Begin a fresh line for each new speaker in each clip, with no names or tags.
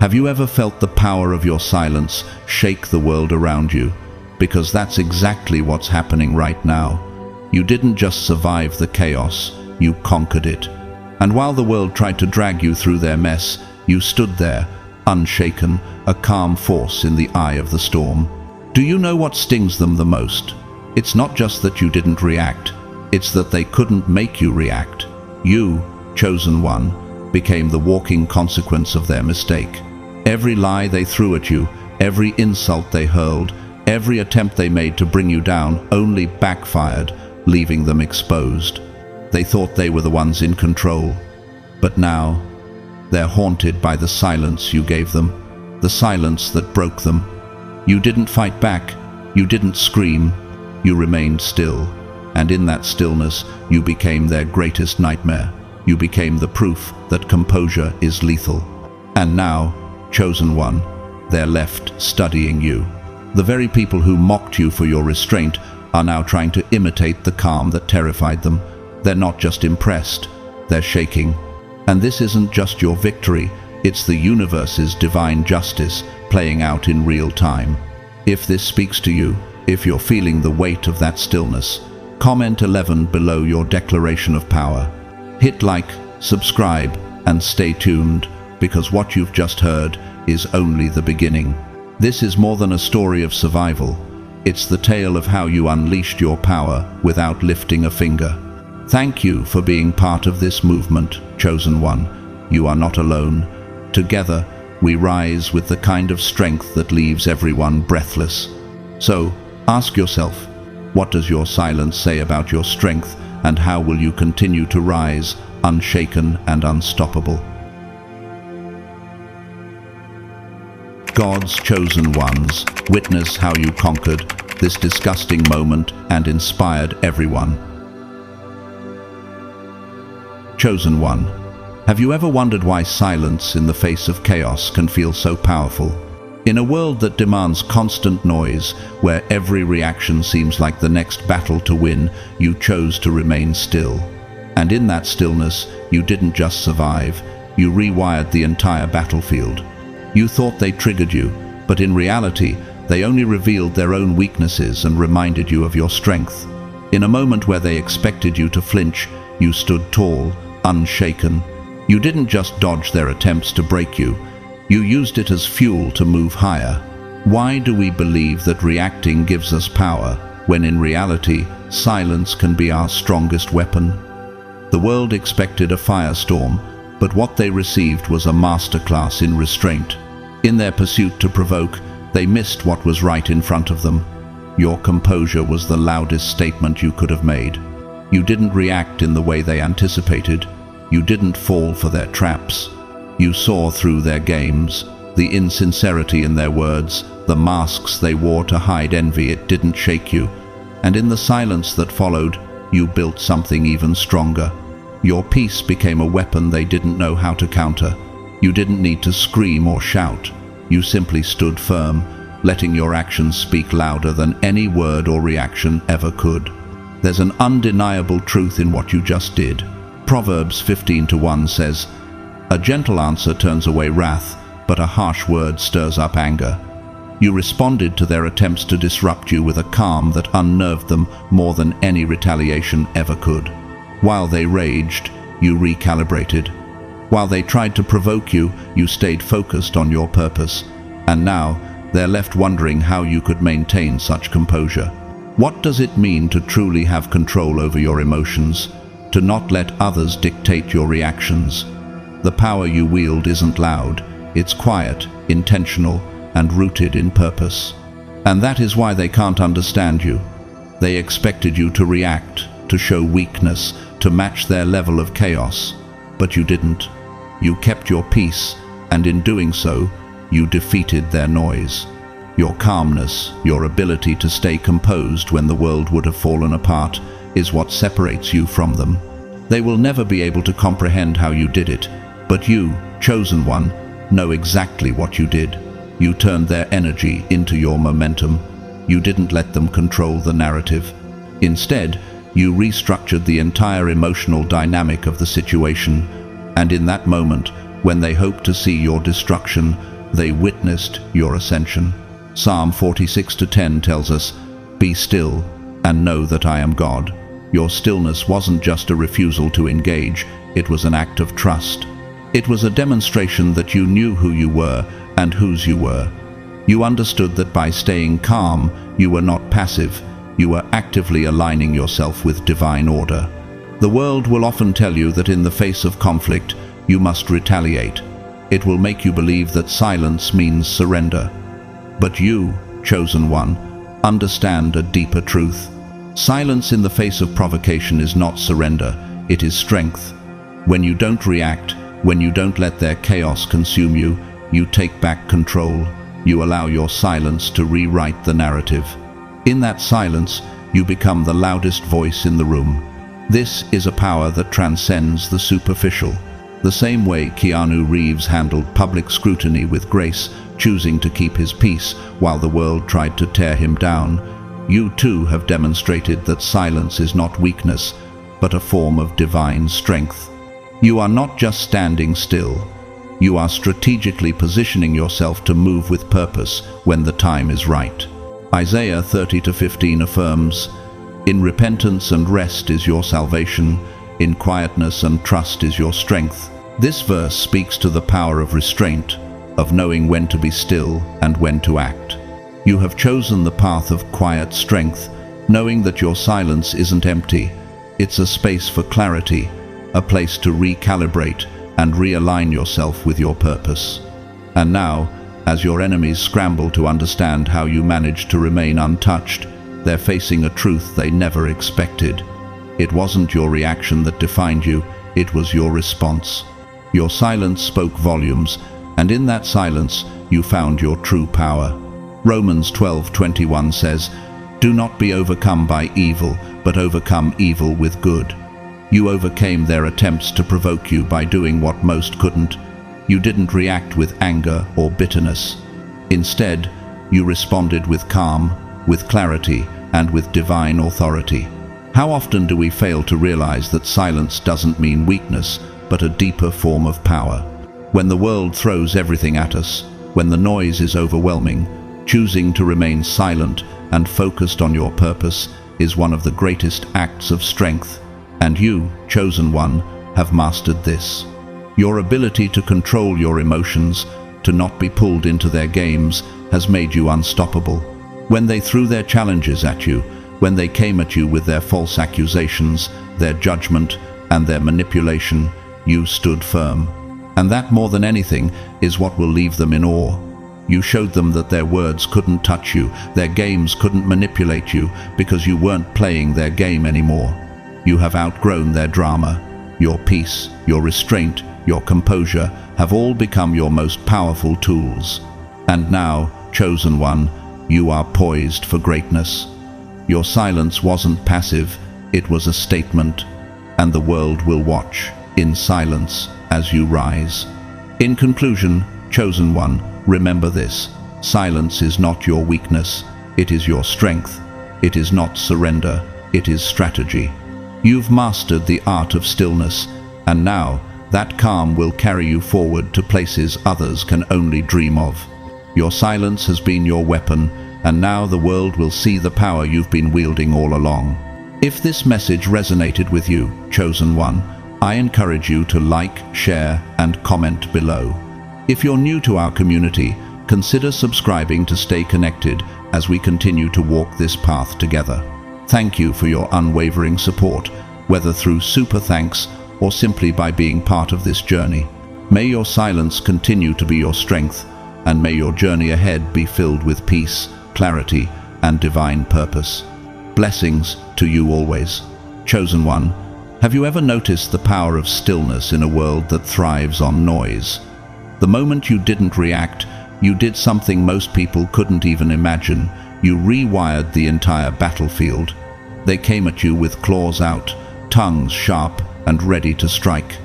Have you ever felt the power of your silence shake the world around you? Because that's exactly what's happening right now. You didn't just survive the chaos, you conquered it. And while the world tried to drag you through their mess, you stood there, unshaken, a calm force in the eye of the storm. Do you know what stings them the most? It's not just that you didn't react, it's that they couldn't make you react. You, chosen one, became the walking consequence of their mistake. Every lie they threw at you, every insult they hurled, every attempt they made to bring you down only backfired, leaving them exposed. They thought they were the ones in control, but now they're haunted by the silence you gave them, the silence that broke them. You didn't fight back, you didn't scream, you remained still, and in that stillness you became their greatest nightmare. You became the proof that composure is lethal. And now, chosen one, they're left studying you. The very people who mocked you for your restraint are now trying to imitate the calm that terrified them. They're not just impressed, they're shaking. And this isn't just your victory, it's the universe's divine justice playing out in real time. If this speaks to you, if you're feeling the weight of that stillness, comment 11 below your declaration of power. Hit like, subscribe, and stay tuned, because what you've just heard is only the beginning. This is more than a story of survival. It's the tale of how you unleashed your power without lifting a finger. Thank you for being part of this movement, chosen one. You are not alone. Together, we rise with the kind of strength that leaves everyone breathless. So, ask yourself, what does your silence say about your strength, and how will you continue to rise, unshaken and unstoppable? God's chosen ones, witness how you conquered this disgusting moment and inspired everyone. Chosen one, have you ever wondered why silence in the face of chaos can feel so powerful? In a world that demands constant noise, where every reaction seems like the next battle to win, you chose to remain still. And in that stillness, you didn't just survive, you rewired the entire battlefield. You thought they triggered you, but in reality, they only revealed their own weaknesses and reminded you of your strength. In a moment where they expected you to flinch, you stood tall, unshaken. You didn't just dodge their attempts to break you, you used it as fuel to move higher. Why do we believe that reacting gives us power, when in reality, silence can be our strongest weapon? The world expected a firestorm, but what they received was a masterclass in restraint. In their pursuit to provoke, they missed what was right in front of them. Your composure was the loudest statement you could have made. You didn't react in the way they anticipated. You didn't fall for their traps. You saw through their games, the insincerity in their words, the masks they wore to hide envy. It didn't shake you. And in the silence that followed, you built something even stronger. Your peace became a weapon they didn't know how to counter. You didn't need to scream or shout. You simply stood firm, letting your actions speak louder than any word or reaction ever could. There's an undeniable truth in what you just did. Proverbs 15:1 says, "A gentle answer turns away wrath, but a harsh word stirs up anger." You responded to their attempts to disrupt you with a calm that unnerved them more than any retaliation ever could. While they raged, you recalibrated. While they tried to provoke you, you stayed focused on your purpose. And now, they're left wondering how you could maintain such composure. What does it mean to truly have control over your emotions? To not let others dictate your reactions? The power you wield isn't loud. It's quiet, intentional, and rooted in purpose. And that is why they can't understand you. They expected you to react, to show weakness, to match their level of chaos. But you didn't. You kept your peace, and in doing so, you defeated their noise. Your calmness, your ability to stay composed when the world would have fallen apart, is what separates you from them. They will never be able to comprehend how you did it, but you, chosen one, know exactly what you did. You turned their energy into your momentum. You didn't let them control the narrative. Instead, you restructured the entire emotional dynamic of the situation, and in that moment, when they hoped to see your destruction, They witnessed your ascension. Psalm 46:10 tells us, "Be still and know that I am God." Your stillness wasn't just a refusal to engage, it was an act of trust. It was a demonstration that you knew who you were and whose you were. You understood that by staying calm, you were not passive, you were actively aligning yourself with divine order. The world will often tell you that in the face of conflict, you must retaliate. It will make you believe that silence means surrender. But you, chosen one, understand a deeper truth. Silence in the face of provocation is not surrender, it is strength. When you don't react, when you don't let their chaos consume you, you take back control. You allow your silence to rewrite the narrative. In that silence, you become the loudest voice in the room. This is a power that transcends the superficial. The same way Keanu Reeves handled public scrutiny with grace, choosing to keep his peace while the world tried to tear him down, you too have demonstrated that silence is not weakness, but a form of divine strength. You are not just standing still. You are strategically positioning yourself to move with purpose when the time is right. Isaiah 30:15 affirms, "In repentance and rest is your salvation, in quietness and trust is your strength." This verse speaks to the power of restraint, of knowing when to be still and when to act. You have chosen the path of quiet strength, knowing that your silence isn't empty. It's a space for clarity, a place to recalibrate and realign yourself with your purpose. And now, as your enemies scramble to understand how you managed to remain untouched, they're facing a truth they never expected. It wasn't your reaction that defined you, it was your response. Your silence spoke volumes, and in that silence, you found your true power. Romans 12:21 says, "Do not be overcome by evil, but overcome evil with good." You overcame their attempts to provoke you by doing what most couldn't. You didn't react with anger or bitterness. Instead, you responded with calm, with clarity, and with divine authority. How often do we fail to realize that silence doesn't mean weakness, but a deeper form of power? When the world throws everything at us, when the noise is overwhelming, choosing to remain silent and focused on your purpose is one of the greatest acts of strength. And you, chosen one, have mastered this. Your ability to control your emotions, to not be pulled into their games, has made you unstoppable. When they threw their challenges at you, when they came at you with their false accusations, their judgment, and their manipulation, you stood firm. And that, more than anything, is what will leave them in awe. You showed them that their words couldn't touch you, their games couldn't manipulate you, because you weren't playing their game anymore. You have outgrown their drama. Your peace, your restraint, your composure have all become your most powerful tools. And now, chosen one, you are poised for greatness. Your silence wasn't passive, it was a statement, and the world will watch, in silence, as you rise. In conclusion, chosen one, remember this: silence is not your weakness, it is your strength. It is not surrender, it is strategy. You've mastered the art of stillness, and now that calm will carry you forward to places others can only dream of. Your silence has been your weapon, and now the world will see the power you've been wielding all along. If this message resonated with you, chosen one, I encourage you to like, share, and comment below. If you're new to our community, consider subscribing to stay connected as we continue to walk this path together. Thank you for your unwavering support, whether through super thanks or simply by being part of this journey. May your silence continue to be your strength, and may your journey ahead be filled with peace, clarity, and divine purpose. Blessings to you always. Chosen one, have you ever noticed the power of stillness in a world that thrives on noise? The moment you didn't react, you did something most people couldn't even imagine. You rewired the entire battlefield. They came at you with claws out, tongues sharp and ready to strike.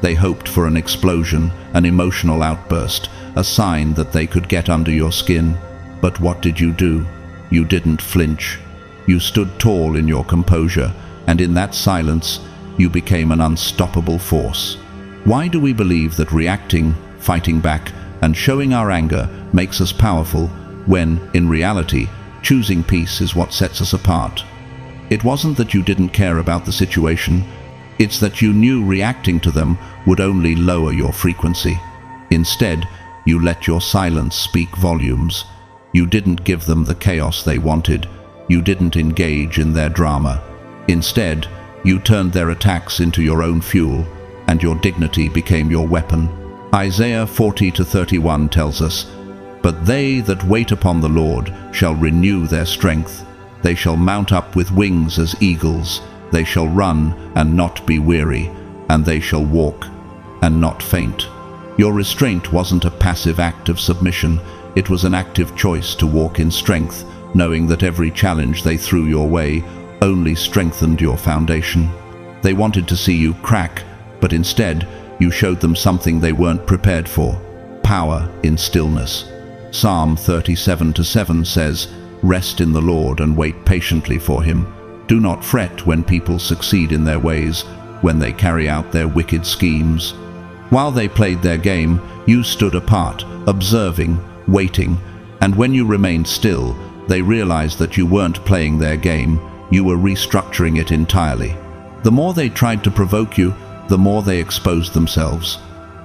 They hoped for an explosion, an emotional outburst, a sign that they could get under your skin. But what did you do? You didn't flinch. You stood tall in your composure, and in that silence, you became an unstoppable force. Why do we believe that reacting, fighting back, and showing our anger makes us powerful when, in reality, choosing peace is what sets us apart. It wasn't that you didn't care about the situation, it's that you knew reacting to them would only lower your frequency. Instead, you let your silence speak volumes. You didn't give them the chaos they wanted. You didn't engage in their drama. Instead, you turned their attacks into your own fuel, and your dignity became your weapon. Isaiah 40:31 tells us, "But they that wait upon the Lord shall renew their strength. They shall mount up with wings as eagles. They shall run and not be weary, and they shall walk and not faint." Your restraint wasn't a passive act of submission. It was an active choice to walk in strength, knowing that every challenge they threw your way only strengthened your foundation. They wanted to see you crack, but instead, you showed them something they weren't prepared for: power in stillness. Psalm 37:7 says, "Rest in the Lord and wait patiently for him. Do not fret when people succeed in their ways, when they carry out their wicked schemes." While they played their game, you stood apart, observing, waiting, and when you remained still, they realized that you weren't playing their game, you were restructuring it entirely. The more they tried to provoke you, the more they exposed themselves.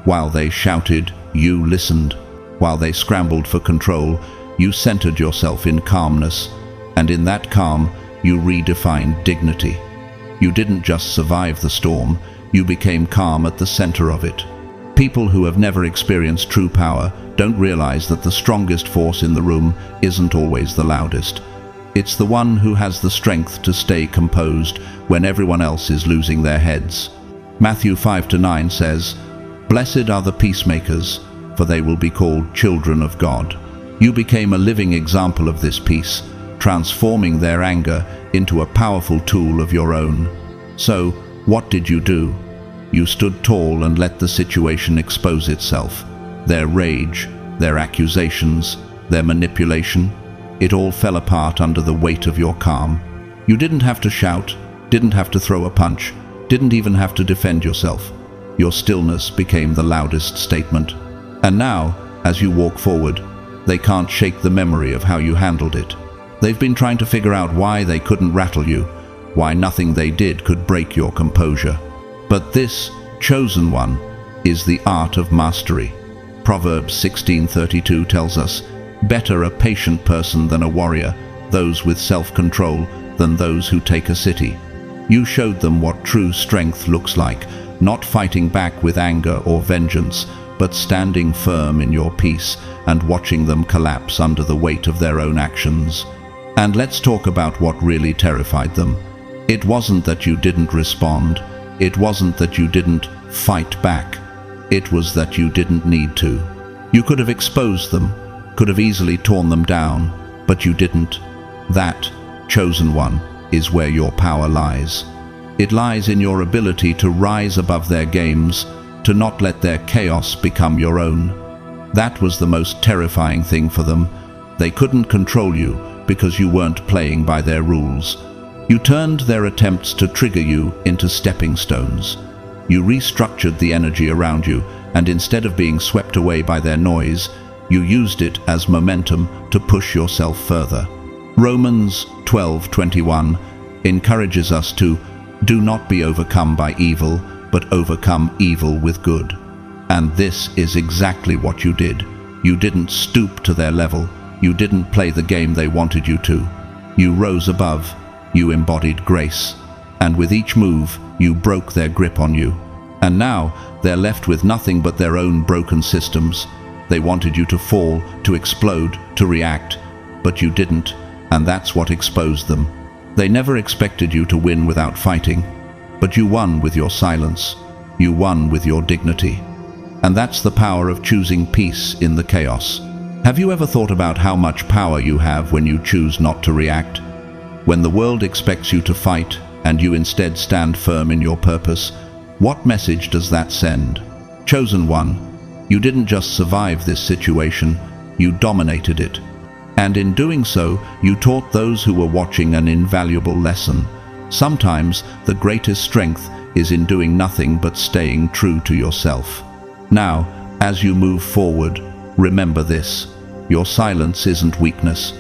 While they shouted, you listened. While they scrambled for control, you centered yourself in calmness, and in that calm, you redefined dignity. You didn't just survive the storm, you became calm at the center of it. People who have never experienced true power don't realize that the strongest force in the room isn't always the loudest. It's the one who has the strength to stay composed when everyone else is losing their heads. Matthew 5:9 says, "Blessed are the peacemakers, for they will be called children of God." You became a living example of this peace, transforming their anger into a powerful tool of your own. So, what did you do? You stood tall and let the situation expose itself. Their rage, their accusations, their manipulation, it all fell apart under the weight of your calm. You didn't have to shout, didn't have to throw a punch, didn't even have to defend yourself. Your stillness became the loudest statement. And now, as you walk forward, they can't shake the memory of how you handled it. They've been trying to figure out why they couldn't rattle you, why nothing they did could break your composure. But this, chosen one, is the art of mastery. Proverbs 16:32 tells us, "Better a patient person than a warrior, those with self-control than those who take a city." You showed them what true strength looks like, not fighting back with anger or vengeance, but standing firm in your peace and watching them collapse under the weight of their own actions. And let's talk about what really terrified them. It wasn't that you didn't respond. It wasn't that you didn't fight back. It was that you didn't need to. You could have exposed them, could have easily torn them down, but you didn't. That, chosen one, is where your power lies. It lies in your ability to rise above their games, to not let their chaos become your own. That was the most terrifying thing for them. They couldn't control you because you weren't playing by their rules. You turned their attempts to trigger you into stepping stones. You restructured the energy around you, and instead of being swept away by their noise, you used it as momentum to push yourself further. Romans 12:21 encourages us to do not be overcome by evil, but overcome evil with good. And this is exactly what you did. You didn't stoop to their level. You didn't play the game they wanted you to. You rose above. You embodied grace. And with each move, you broke their grip on you. And now, they're left with nothing but their own broken systems. They wanted you to fall, to explode, to react. But you didn't, and that's what exposed them. They never expected you to win without fighting. But you won with your silence. You won with your dignity. And that's the power of choosing peace in the chaos. Have you ever thought about how much power you have when you choose not to react? When the world expects you to fight and you instead stand firm in your purpose, what message does that send? Chosen one, you didn't just survive this situation, you dominated it. And in doing so, you taught those who were watching an invaluable lesson. Sometimes the greatest strength is in doing nothing but staying true to yourself. Now, as you move forward, Remember this: your silence isn't weakness.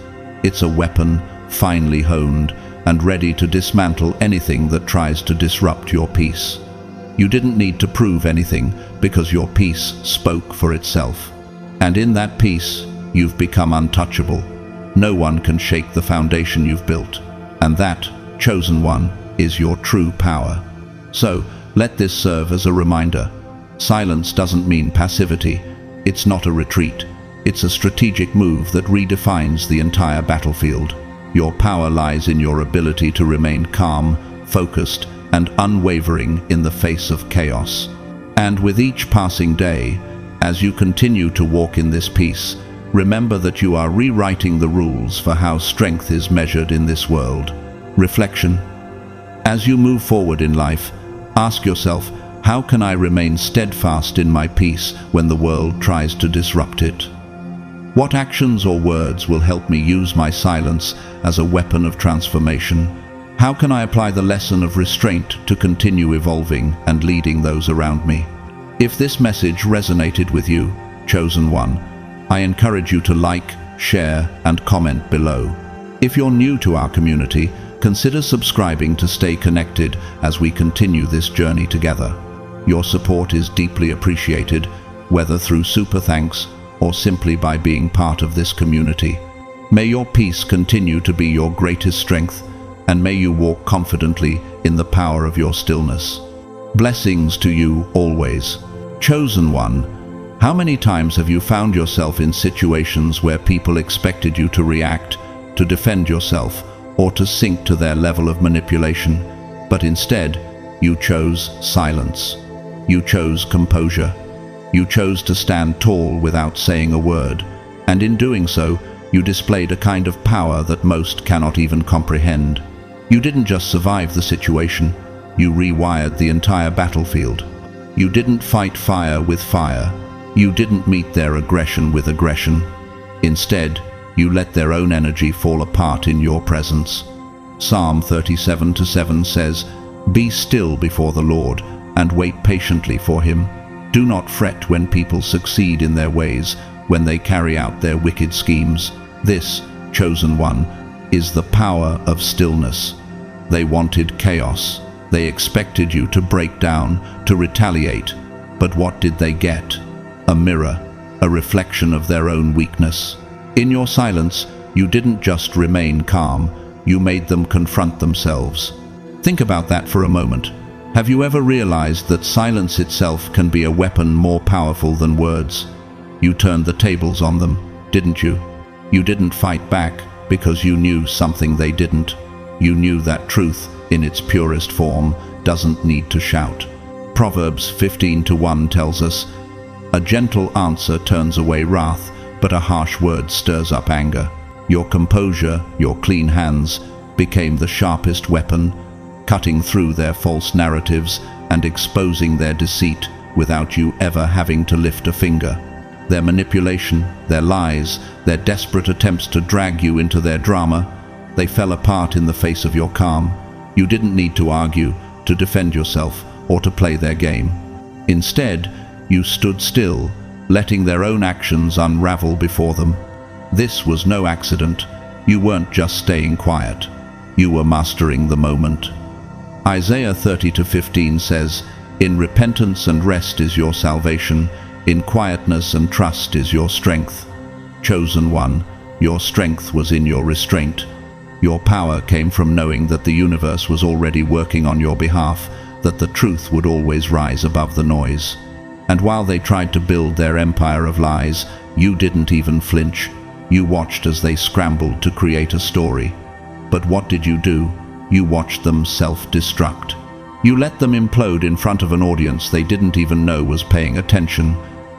It's a weapon, finely honed and ready to dismantle anything that tries to disrupt your peace. You didn't need to prove anything, because your peace spoke for itself. And in that peace, you've become untouchable. No one can shake the foundation you've built. And that, chosen one, is your true power. So, let this serve as a reminder. Silence doesn't mean passivity. It's not a retreat. It's a strategic move that redefines the entire battlefield. Your power lies in your ability to remain calm, focused, and unwavering in the face of chaos. And with each passing day, as you continue to walk in this peace, remember that you are rewriting the rules for how strength is measured in this world. Reflection. As you move forward in life, ask yourself, how can I remain steadfast in my peace when the world tries to disrupt it? What actions or words will help me use my silence as a weapon of transformation? How can I apply the lesson of restraint to continue evolving and leading those around me? If this message resonated with you, chosen one, I encourage you to like, share, and comment below. If you're new to our community, consider subscribing to stay connected as we continue this journey together. Your support is deeply appreciated, whether through super thanks or simply by being part of this community. May your peace continue to be your greatest strength, and may you walk confidently in the power of your stillness. Blessings to you always. Chosen one, how many times have you found yourself in situations where people expected you to react, to defend yourself, or to sink to their level of manipulation, but instead, you chose silence. You chose composure. You chose to stand tall without saying a word, and in doing so, you displayed a kind of power that most cannot even comprehend. You didn't just survive the situation, you rewired the entire battlefield. You didn't fight fire with fire. You didn't meet their aggression with aggression. Instead, you let their own energy fall apart in your presence. Psalm 37:7 says, "Be still before the Lord, and wait patiently for him. Do not fret when people succeed in their ways, when they carry out their wicked schemes." This, chosen one, is the power of stillness. They wanted chaos. They expected you to break down, to retaliate. But what did they get? A mirror, a reflection of their own weakness. In your silence, you didn't just remain calm, you made them confront themselves. Think about that for a moment. Have you ever realized that silence itself can be a weapon more powerful than words? You turned the tables on them, didn't you? You didn't fight back because you knew something they didn't. You knew that truth, in its purest form, doesn't need to shout. Proverbs 15:1 tells us, "A gentle answer turns away wrath, but a harsh word stirs up anger." Your composure, your clean hands, became the sharpest weapon, cutting through their false narratives and exposing their deceit without you ever having to lift a finger. Their manipulation, their lies, their desperate attempts to drag you into their drama, they fell apart in the face of your calm. You didn't need to argue, to defend yourself, or to play their game. Instead, you stood still, letting their own actions unravel before them. This was no accident. You weren't just staying quiet. You were mastering the moment. Isaiah 30:15 says, "In repentance and rest is your salvation, in quietness and trust is your strength." Chosen one, your strength was in your restraint. Your power came from knowing that the universe was already working on your behalf, that the truth would always rise above the noise. And while they tried to build their empire of lies, you didn't even flinch. You watched as they scrambled to create a story. But what did you do? You watched them self-destruct. You let them implode in front of an audience they didn't even know was paying attention.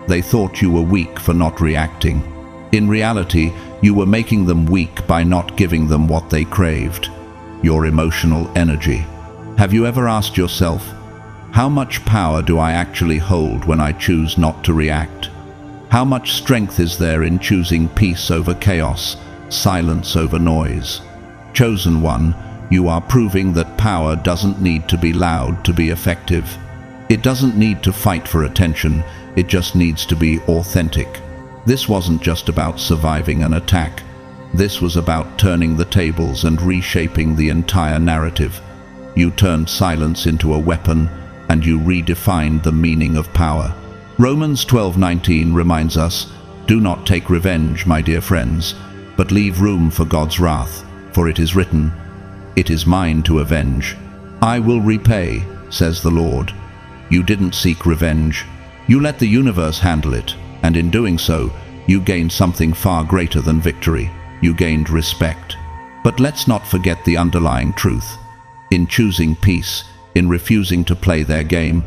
They thought you were weak for not reacting. In reality, you were making them weak by not giving them what they craved: your emotional energy. Have you ever asked yourself, how much power do I actually hold when I choose not to react? How much strength is there in choosing peace over chaos, silence over noise? Chosen one, you are proving that power doesn't need to be loud to be effective. It doesn't need to fight for attention, it just needs to be authentic. This wasn't just about surviving an attack. This was about turning the tables and reshaping the entire narrative. You turned silence into a weapon, and you redefined the meaning of power. Romans 12:19 reminds us, "Do not take revenge, my dear friends, but leave room for God's wrath, for it is written, 'It is mine to avenge. I will repay,' says the Lord." You didn't seek revenge. You let the universe handle it, and in doing so, you gained something far greater than victory. You gained respect. But let's not forget the underlying truth. In choosing peace, in refusing to play their game,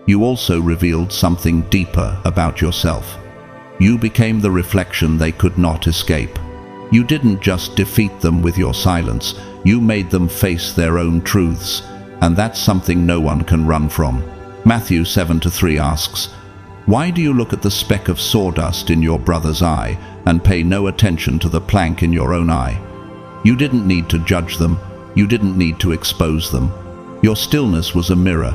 you also revealed something deeper about yourself. You became the reflection they could not escape. You didn't just defeat them with your silence, you made them face their own truths, and that's something no one can run from. Matthew 7:3 asks, "Why do you look at the speck of sawdust in your brother's eye and pay no attention to the plank in your own eye?" You didn't need to judge them, you didn't need to expose them. Your stillness was a mirror,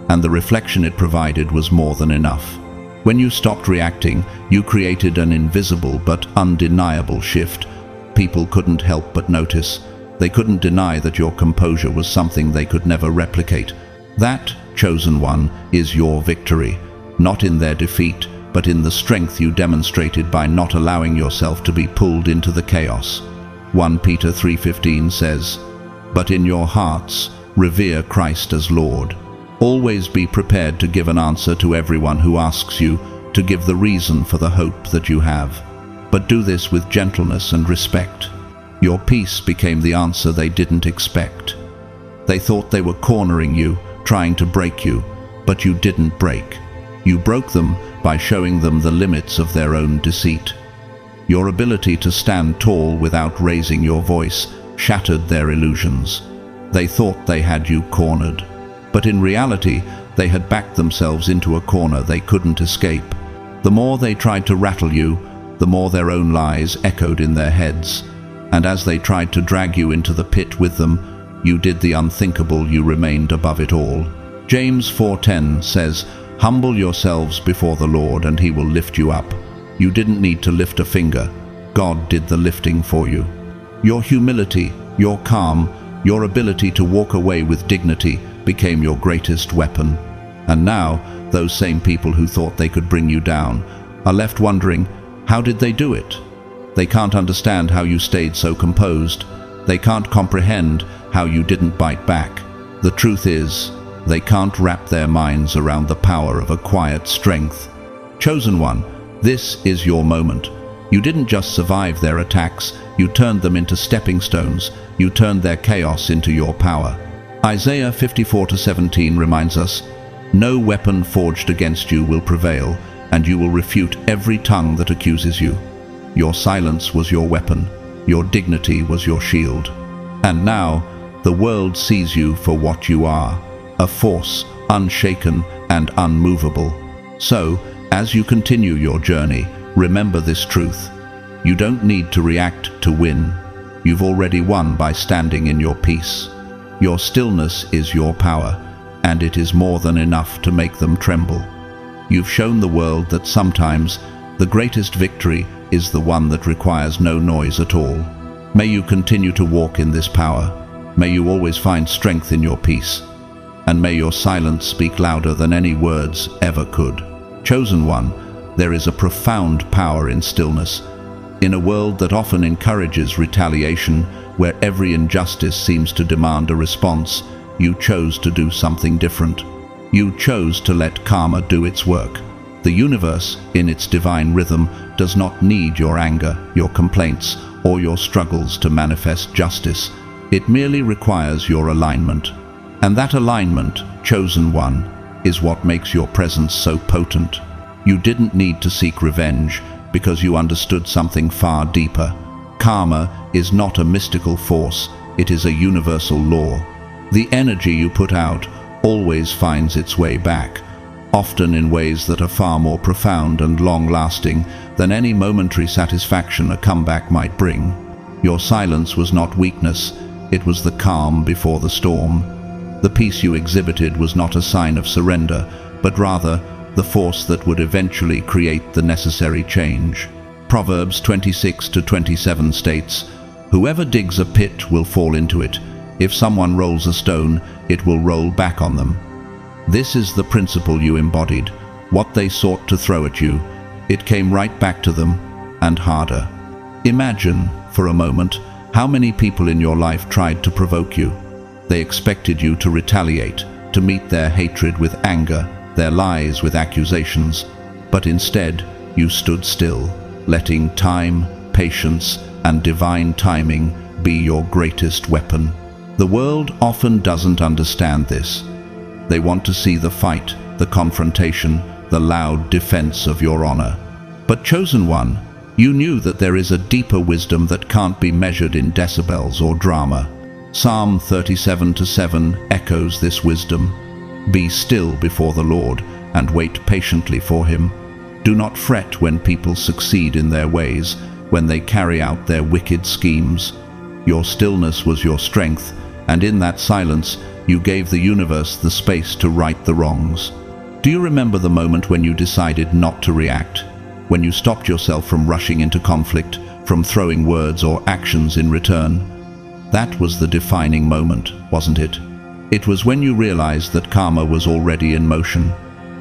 and the reflection it provided was more than enough. When you stopped reacting, you created an invisible but undeniable shift. People couldn't help but notice. They couldn't deny that your composure was something they could never replicate. That, chosen one, is your victory, not in their defeat, but in the strength you demonstrated by not allowing yourself to be pulled into the chaos. 1 Peter 3:15 says, "But in your hearts, revere Christ as Lord. Always be prepared to give an answer to everyone who asks you, to give the reason for the hope that you have. But do this with gentleness and respect." Your peace became the answer they didn't expect. They thought they were cornering you, trying to break you, but you didn't break. You broke them by showing them the limits of their own deceit. Your ability to stand tall without raising your voice shattered their illusions. They thought they had you cornered, but in reality, they had backed themselves into a corner they couldn't escape. The more they tried to rattle you, the more their own lies echoed in their heads. And as they tried to drag you into the pit with them, you did the unthinkable, you remained above it all. James 4:10 says, "Humble yourselves before the Lord, and he will lift you up." You didn't need to lift a finger. God did the lifting for you. Your humility, your calm, your ability to walk away with dignity became your greatest weapon. And now, those same people who thought they could bring you down are left wondering, how did they do it? They can't understand how you stayed so composed. They can't comprehend how you didn't bite back. The truth is, they can't wrap their minds around the power of a quiet strength. Chosen one, this is your moment. You didn't just survive their attacks, you turned them into stepping stones. You turned their chaos into your power. Isaiah 54:17 reminds us, "No weapon forged against you will prevail, and you will refute every tongue that accuses you." Your silence was your weapon. Your dignity was your shield. And now, the world sees you for what you are, a force, unshaken and unmovable. So, as you continue your journey, remember this truth. You don't need to react to win. You've already won by standing in your peace. Your stillness is your power, and it is more than enough to make them tremble. You've shown the world that sometimes the greatest victory is the one that requires no noise at all. May you continue to walk in this power. May you always find strength in your peace. And may your silence speak louder than any words ever could. Chosen one, there is a profound power in stillness. In a world that often encourages retaliation, where every injustice seems to demand a response, you chose to do something different. You chose to let karma do its work. The universe, in its divine rhythm, does not need your anger, your complaints, or your struggles to manifest justice. It merely requires your alignment. And that alignment, chosen one, is what makes your presence so potent. You didn't need to seek revenge because you understood something far deeper. Karma is not a mystical force, it is a universal law. The energy you put out always finds its way back, often in ways that are far more profound and long-lasting than any momentary satisfaction a comeback might bring. Your silence was not weakness, it was the calm before the storm. The peace you exhibited was not a sign of surrender, but rather the force that would eventually create the necessary change. Proverbs 26:27 states, "Whoever digs a pit will fall into it. If someone rolls a stone, it will roll back on them." This is the principle you embodied. What they sought to throw at you, it came right back to them, and harder. Imagine, for a moment, how many people in your life tried to provoke you. They expected you to retaliate, to meet their hatred with anger, their lies with accusations. But instead, you stood still, letting time, patience, and divine timing be your greatest weapon. The world often doesn't understand this. They want to see the fight, the confrontation, the loud defense of your honor. But chosen one, you knew that there is a deeper wisdom that can't be measured in decibels or drama. Psalm 37:7 echoes this wisdom. "Be still before the Lord, and wait patiently for him. Do not fret when people succeed in their ways, when they carry out their wicked schemes. Your stillness was your strength, and in that silence you gave the universe the space to right the wrongs." Do you remember the moment when you decided not to react? When you stopped yourself from rushing into conflict, from throwing words or actions in return? That was the defining moment, wasn't it? It was when you realized that karma was already in motion.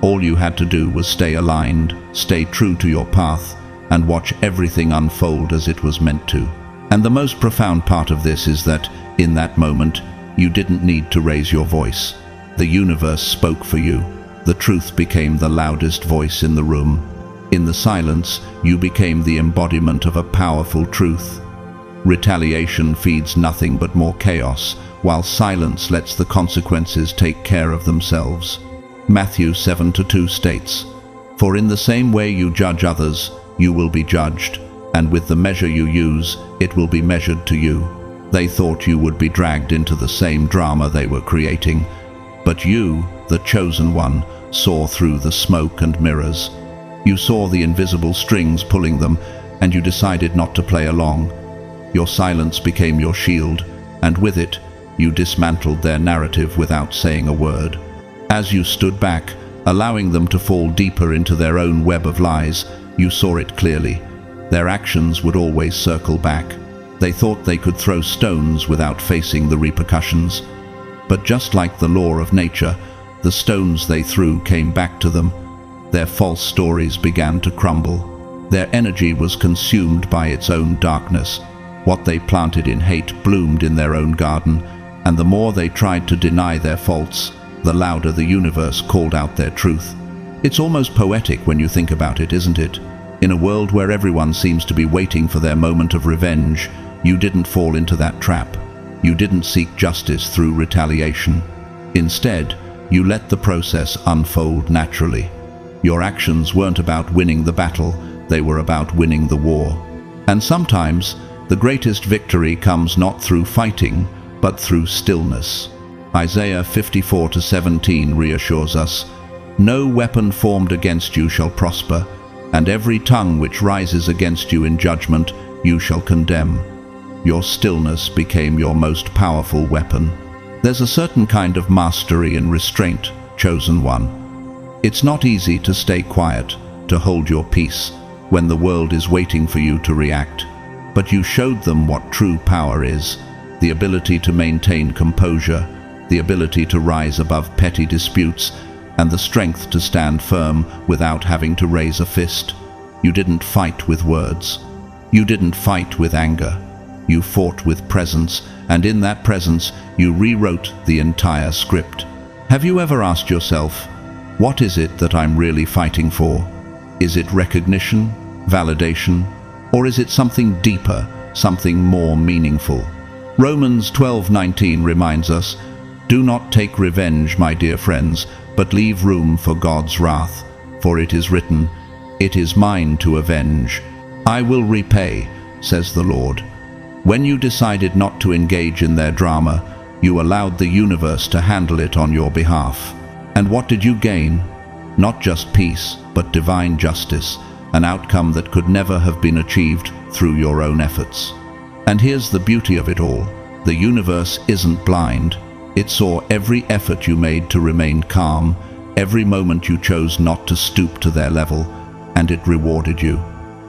All you had to do was stay aligned, stay true to your path, and watch everything unfold as it was meant to. And the most profound part of this is that, in that moment, you didn't need to raise your voice. The universe spoke for you. The truth became the loudest voice in the room. In the silence, you became the embodiment of a powerful truth. Retaliation feeds nothing but more chaos, while silence lets the consequences take care of themselves. Matthew 7:2 states, "For in the same way you judge others, you will be judged, and with the measure you use, it will be measured to you." They thought you would be dragged into the same drama they were creating, but you, the chosen one, saw through the smoke and mirrors. You saw the invisible strings pulling them, and you decided not to play along. Your silence became your shield, and with it, you dismantled their narrative without saying a word. As you stood back, allowing them to fall deeper into their own web of lies, you saw it clearly. Their actions would always circle back. They thought they could throw stones without facing the repercussions. But just like the law of nature, the stones they threw came back to them. Their false stories began to crumble. Their energy was consumed by its own darkness. What they planted in hate bloomed in their own garden, and the more they tried to deny their faults, the louder the universe called out their truth. It's almost poetic when you think about it, isn't it? In a world where everyone seems to be waiting for their moment of revenge, you didn't fall into that trap. You didn't seek justice through retaliation. Instead, you let the process unfold naturally. Your actions weren't about winning the battle, they were about winning the war. And sometimes, the greatest victory comes not through fighting, but through stillness. Isaiah 54:17 reassures us, "No weapon formed against you shall prosper, and every tongue which rises against you in judgment you shall condemn." Your stillness became your most powerful weapon. There's a certain kind of mastery and restraint, chosen one. It's not easy to stay quiet, to hold your peace, when the world is waiting for you to react. But you showed them what true power is, the ability to maintain composure, the ability to rise above petty disputes, and the strength to stand firm without having to raise a fist. You didn't fight with words. You didn't fight with anger. You fought with presence, and in that presence you rewrote the entire script. Have you ever asked yourself, what is it that I'm really fighting for? Is it recognition, validation, or is it something deeper, something more meaningful? Romans 12:19 reminds us, "Do not take revenge, my dear friends, but leave room for God's wrath. For it is written, 'It is mine to avenge. I will repay,' says the Lord." When you decided not to engage in their drama, you allowed the universe to handle it on your behalf. And what did you gain? Not just peace, but divine justice, an outcome that could never have been achieved through your own efforts. And here's the beauty of it all. The universe isn't blind. It saw every effort you made to remain calm, every moment you chose not to stoop to their level, and it rewarded you.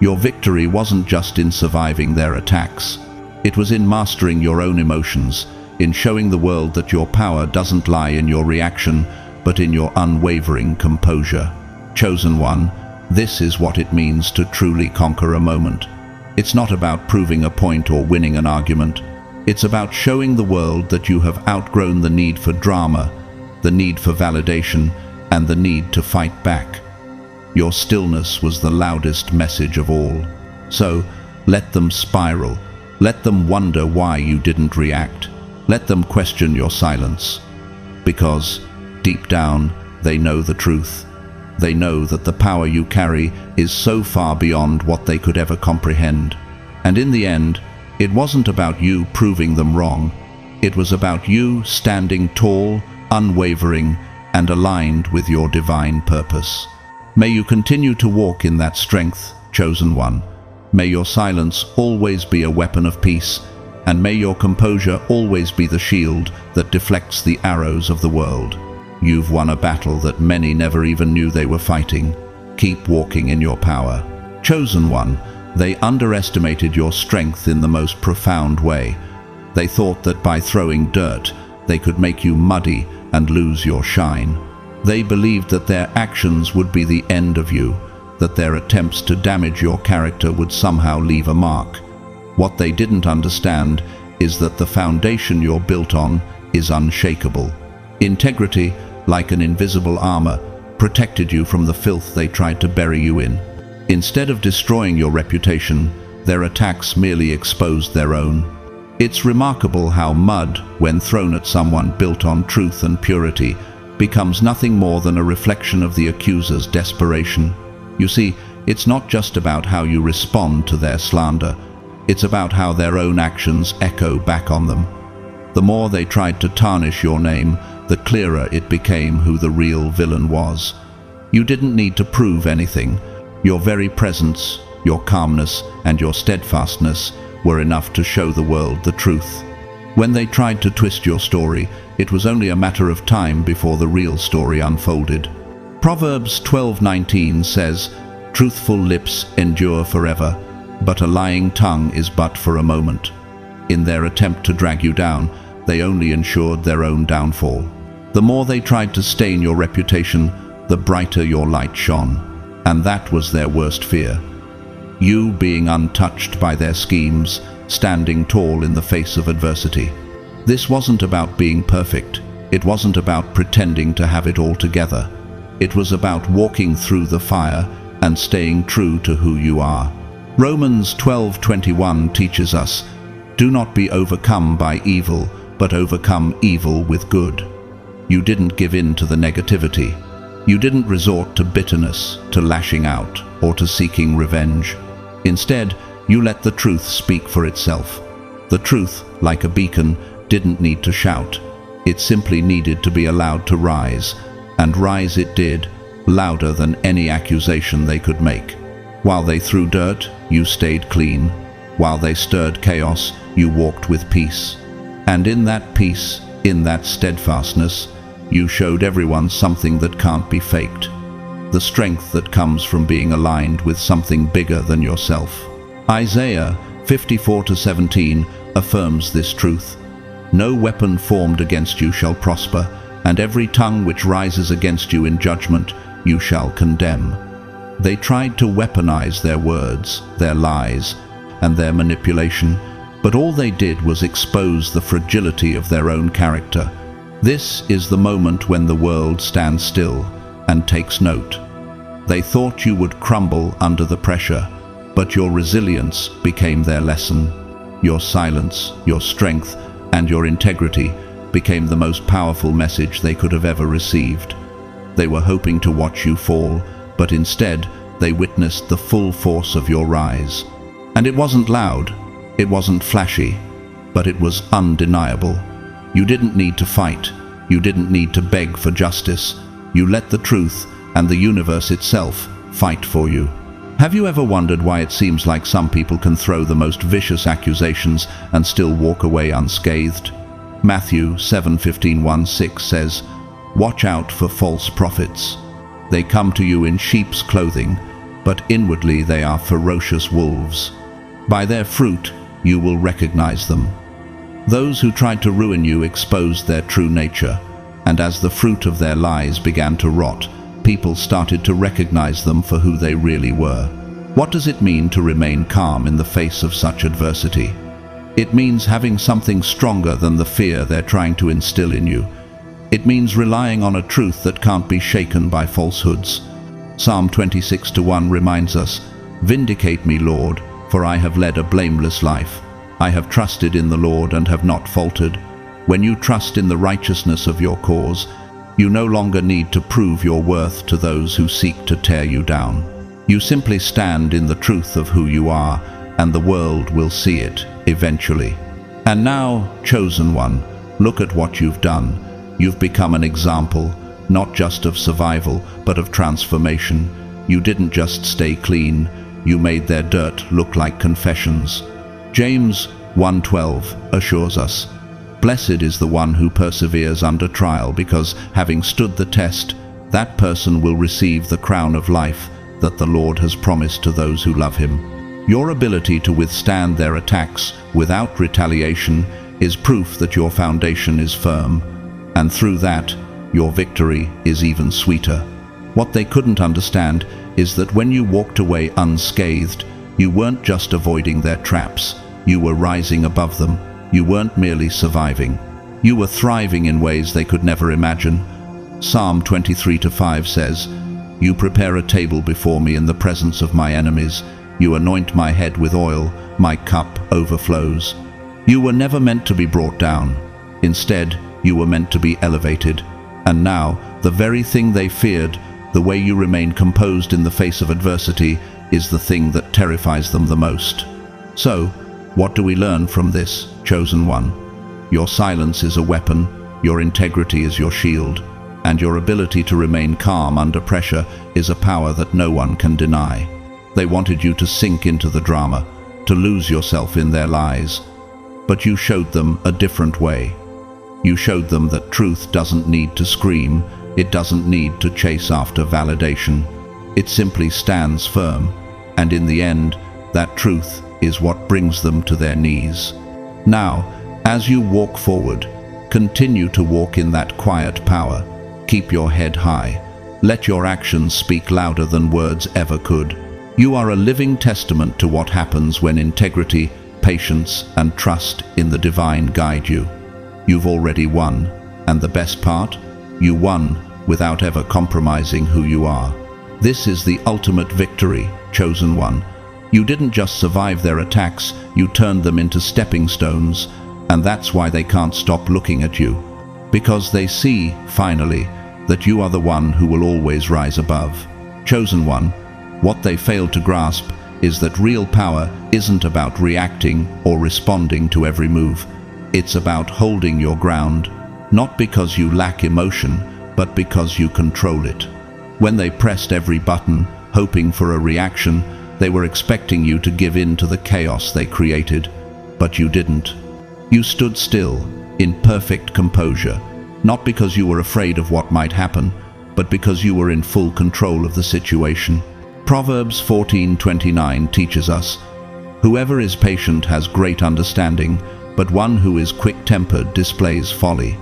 Your victory wasn't just in surviving their attacks. It was in mastering your own emotions, in showing the world that your power doesn't lie in your reaction, but in your unwavering composure. Chosen one, this is what it means to truly conquer a moment. It's not about proving a point or winning an argument. It's about showing the world that you have outgrown the need for drama, the need for validation, and the need to fight back. Your stillness was the loudest message of all. So, let them spiral. Let them wonder why you didn't react. Let them question your silence. Because, deep down, they know the truth. They know that the power you carry is so far beyond what they could ever comprehend. And in the end, it wasn't about you proving them wrong. It was about you standing tall, unwavering, and aligned with your divine purpose. May you continue to walk in that strength, chosen one. May your silence always be a weapon of peace, and may your composure always be the shield that deflects the arrows of the world. You've won a battle that many never even knew they were fighting. Keep walking in your power. Chosen one, they underestimated your strength in the most profound way. They thought that by throwing dirt, they could make you muddy and lose your shine. They believed that their actions would be the end of you, that their attempts to damage your character would somehow leave a mark. What they didn't understand is that the foundation you're built on is unshakable. Integrity, like an invisible armor, protected you from the filth they tried to bury you in. Instead of destroying your reputation, their attacks merely exposed their own. It's remarkable how mud, when thrown at someone built on truth and purity, becomes nothing more than a reflection of the accuser's desperation. You see, it's not just about how you respond to their slander. It's about how their own actions echo back on them. The more they tried to tarnish your name, the clearer it became who the real villain was. You didn't need to prove anything. Your very presence, your calmness, and your steadfastness were enough to show the world the truth. When they tried to twist your story, it was only a matter of time before the real story unfolded. Proverbs 12:19 says, "Truthful lips endure forever, but a lying tongue is but for a moment." In their attempt to drag you down, they only ensured their own downfall. The more they tried to stain your reputation, the brighter your light shone. And that was their worst fear. You being untouched by their schemes, standing tall in the face of adversity. This wasn't about being perfect. It wasn't about pretending to have it all together. It was about walking through the fire and staying true to who you are. Romans 12:21 teaches us, "Do not be overcome by evil, but overcome evil with good." You didn't give in to the negativity. You didn't resort to bitterness, to lashing out, or to seeking revenge. Instead, you let the truth speak for itself. The truth, like a beacon, didn't need to shout. It simply needed to be allowed to rise, and rise it did, louder than any accusation they could make. While they threw dirt, you stayed clean. While they stirred chaos, you walked with peace. And in that peace, in that steadfastness, you showed everyone something that can't be faked. The strength that comes from being aligned with something bigger than yourself. Isaiah 54:17 affirms this truth. "No weapon formed against you shall prosper, and every tongue which rises against you in judgment you shall condemn." They tried to weaponize their words, their lies, and their manipulation, but all they did was expose the fragility of their own character. This is the moment when the world stands still and takes note. They thought you would crumble under the pressure, but your resilience became their lesson. Your silence, your strength, and your integrity became the most powerful message they could have ever received. They were hoping to watch you fall, but instead they witnessed the full force of your rise. And it wasn't loud, it wasn't flashy, but it was undeniable. You didn't need to fight. You didn't need to beg for justice. You let the truth and the universe itself fight for you. Have you ever wondered why it seems like some people can throw the most vicious accusations and still walk away unscathed? Matthew 7:15-16 says, "Watch out for false prophets. They come to you in sheep's clothing, but inwardly they are ferocious wolves. By their fruit you will recognize them. Those who tried to ruin you exposed their true nature, and as the fruit of their lies began to rot, people started to recognize them for who they really were. What does it mean to remain calm in the face of such adversity? It means having something stronger than the fear they're trying to instill in you. It means relying on a truth that can't be shaken by falsehoods. Psalm 26:1 reminds us, "Vindicate me, Lord, for I have led a blameless life. I have trusted in the Lord and have not faltered." When you trust in the righteousness of your cause, you no longer need to prove your worth to those who seek to tear you down. You simply stand in the truth of who you are, and the world will see it eventually. And now, chosen one, look at what you've done. You've become an example, not just of survival, but of transformation. You didn't just stay clean, you made their dirt look like confessions. James 1:12 assures us, "Blessed is the one who perseveres under trial, because, having stood the test, that person will receive the crown of life that the Lord has promised to those who love him." Your ability to withstand their attacks without retaliation is proof that your foundation is firm, and through that, your victory is even sweeter. What they couldn't understand is that when you walked away unscathed, you weren't just avoiding their traps, you were rising above them. You weren't merely surviving. You were thriving in ways they could never imagine. Psalm 23:5 says, "You prepare a table before me in the presence of my enemies. You anoint my head with oil, my cup overflows." You were never meant to be brought down. Instead, you were meant to be elevated. And now, the very thing they feared, the way you remain composed in the face of adversity, is the thing that terrifies them the most. So, what do we learn from this, chosen one? Your silence is a weapon, your integrity is your shield, and your ability to remain calm under pressure is a power that no one can deny. They wanted you to sink into the drama, to lose yourself in their lies. But you showed them a different way. You showed them that truth doesn't need to scream, it doesn't need to chase after validation. It simply stands firm, and in the end, that truth is what brings them to their knees. Now, as you walk forward, continue to walk in that quiet power. Keep your head high. Let your actions speak louder than words ever could. You are a living testament to what happens when integrity, patience, and trust in the divine guide you. You've already won, and the best part? You won without ever compromising who you are. This is the ultimate victory, chosen one. You didn't just survive their attacks, you turned them into stepping stones, and that's why they can't stop looking at you. Because they see, finally, that you are the one who will always rise above. Chosen one, what they failed to grasp is that real power isn't about reacting or responding to every move. It's about holding your ground, not because you lack emotion, but because you control it. When they pressed every button, hoping for a reaction, they were expecting you to give in to the chaos they created, but you didn't. You stood still, in perfect composure, not because you were afraid of what might happen, but because you were in full control of the situation. Proverbs 14:29 teaches us, "Whoever is patient has great understanding, but one who is quick-tempered displays folly."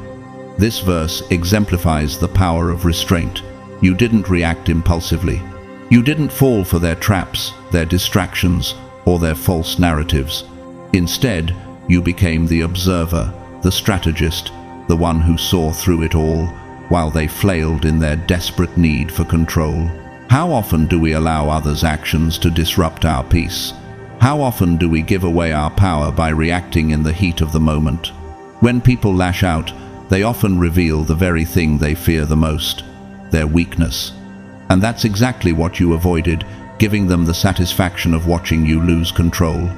This verse exemplifies the power of restraint. You didn't react impulsively. You didn't fall for their traps, their distractions, or their false narratives. Instead, you became the observer, the strategist, the one who saw through it all, while they flailed in their desperate need for control. How often do we allow others' actions to disrupt our peace? How often do we give away our power by reacting in the heat of the moment? When people lash out, they often reveal the very thing they fear the most, their weakness. And that's exactly what you avoided, giving them the satisfaction of watching you lose control.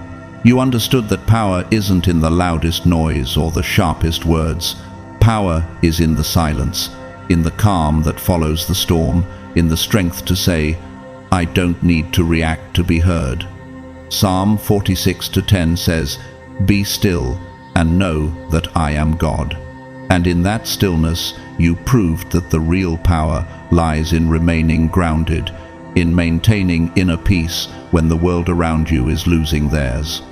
You understood that power isn't in the loudest noise or the sharpest words. Power is in the silence, in the calm that follows the storm, in the strength to say, "I don't need to react to be heard." Psalm 46:10 says, "Be still and know that I am God." And in that stillness, you proved that the real power lies in remaining grounded, in maintaining inner peace when the world around you is losing theirs.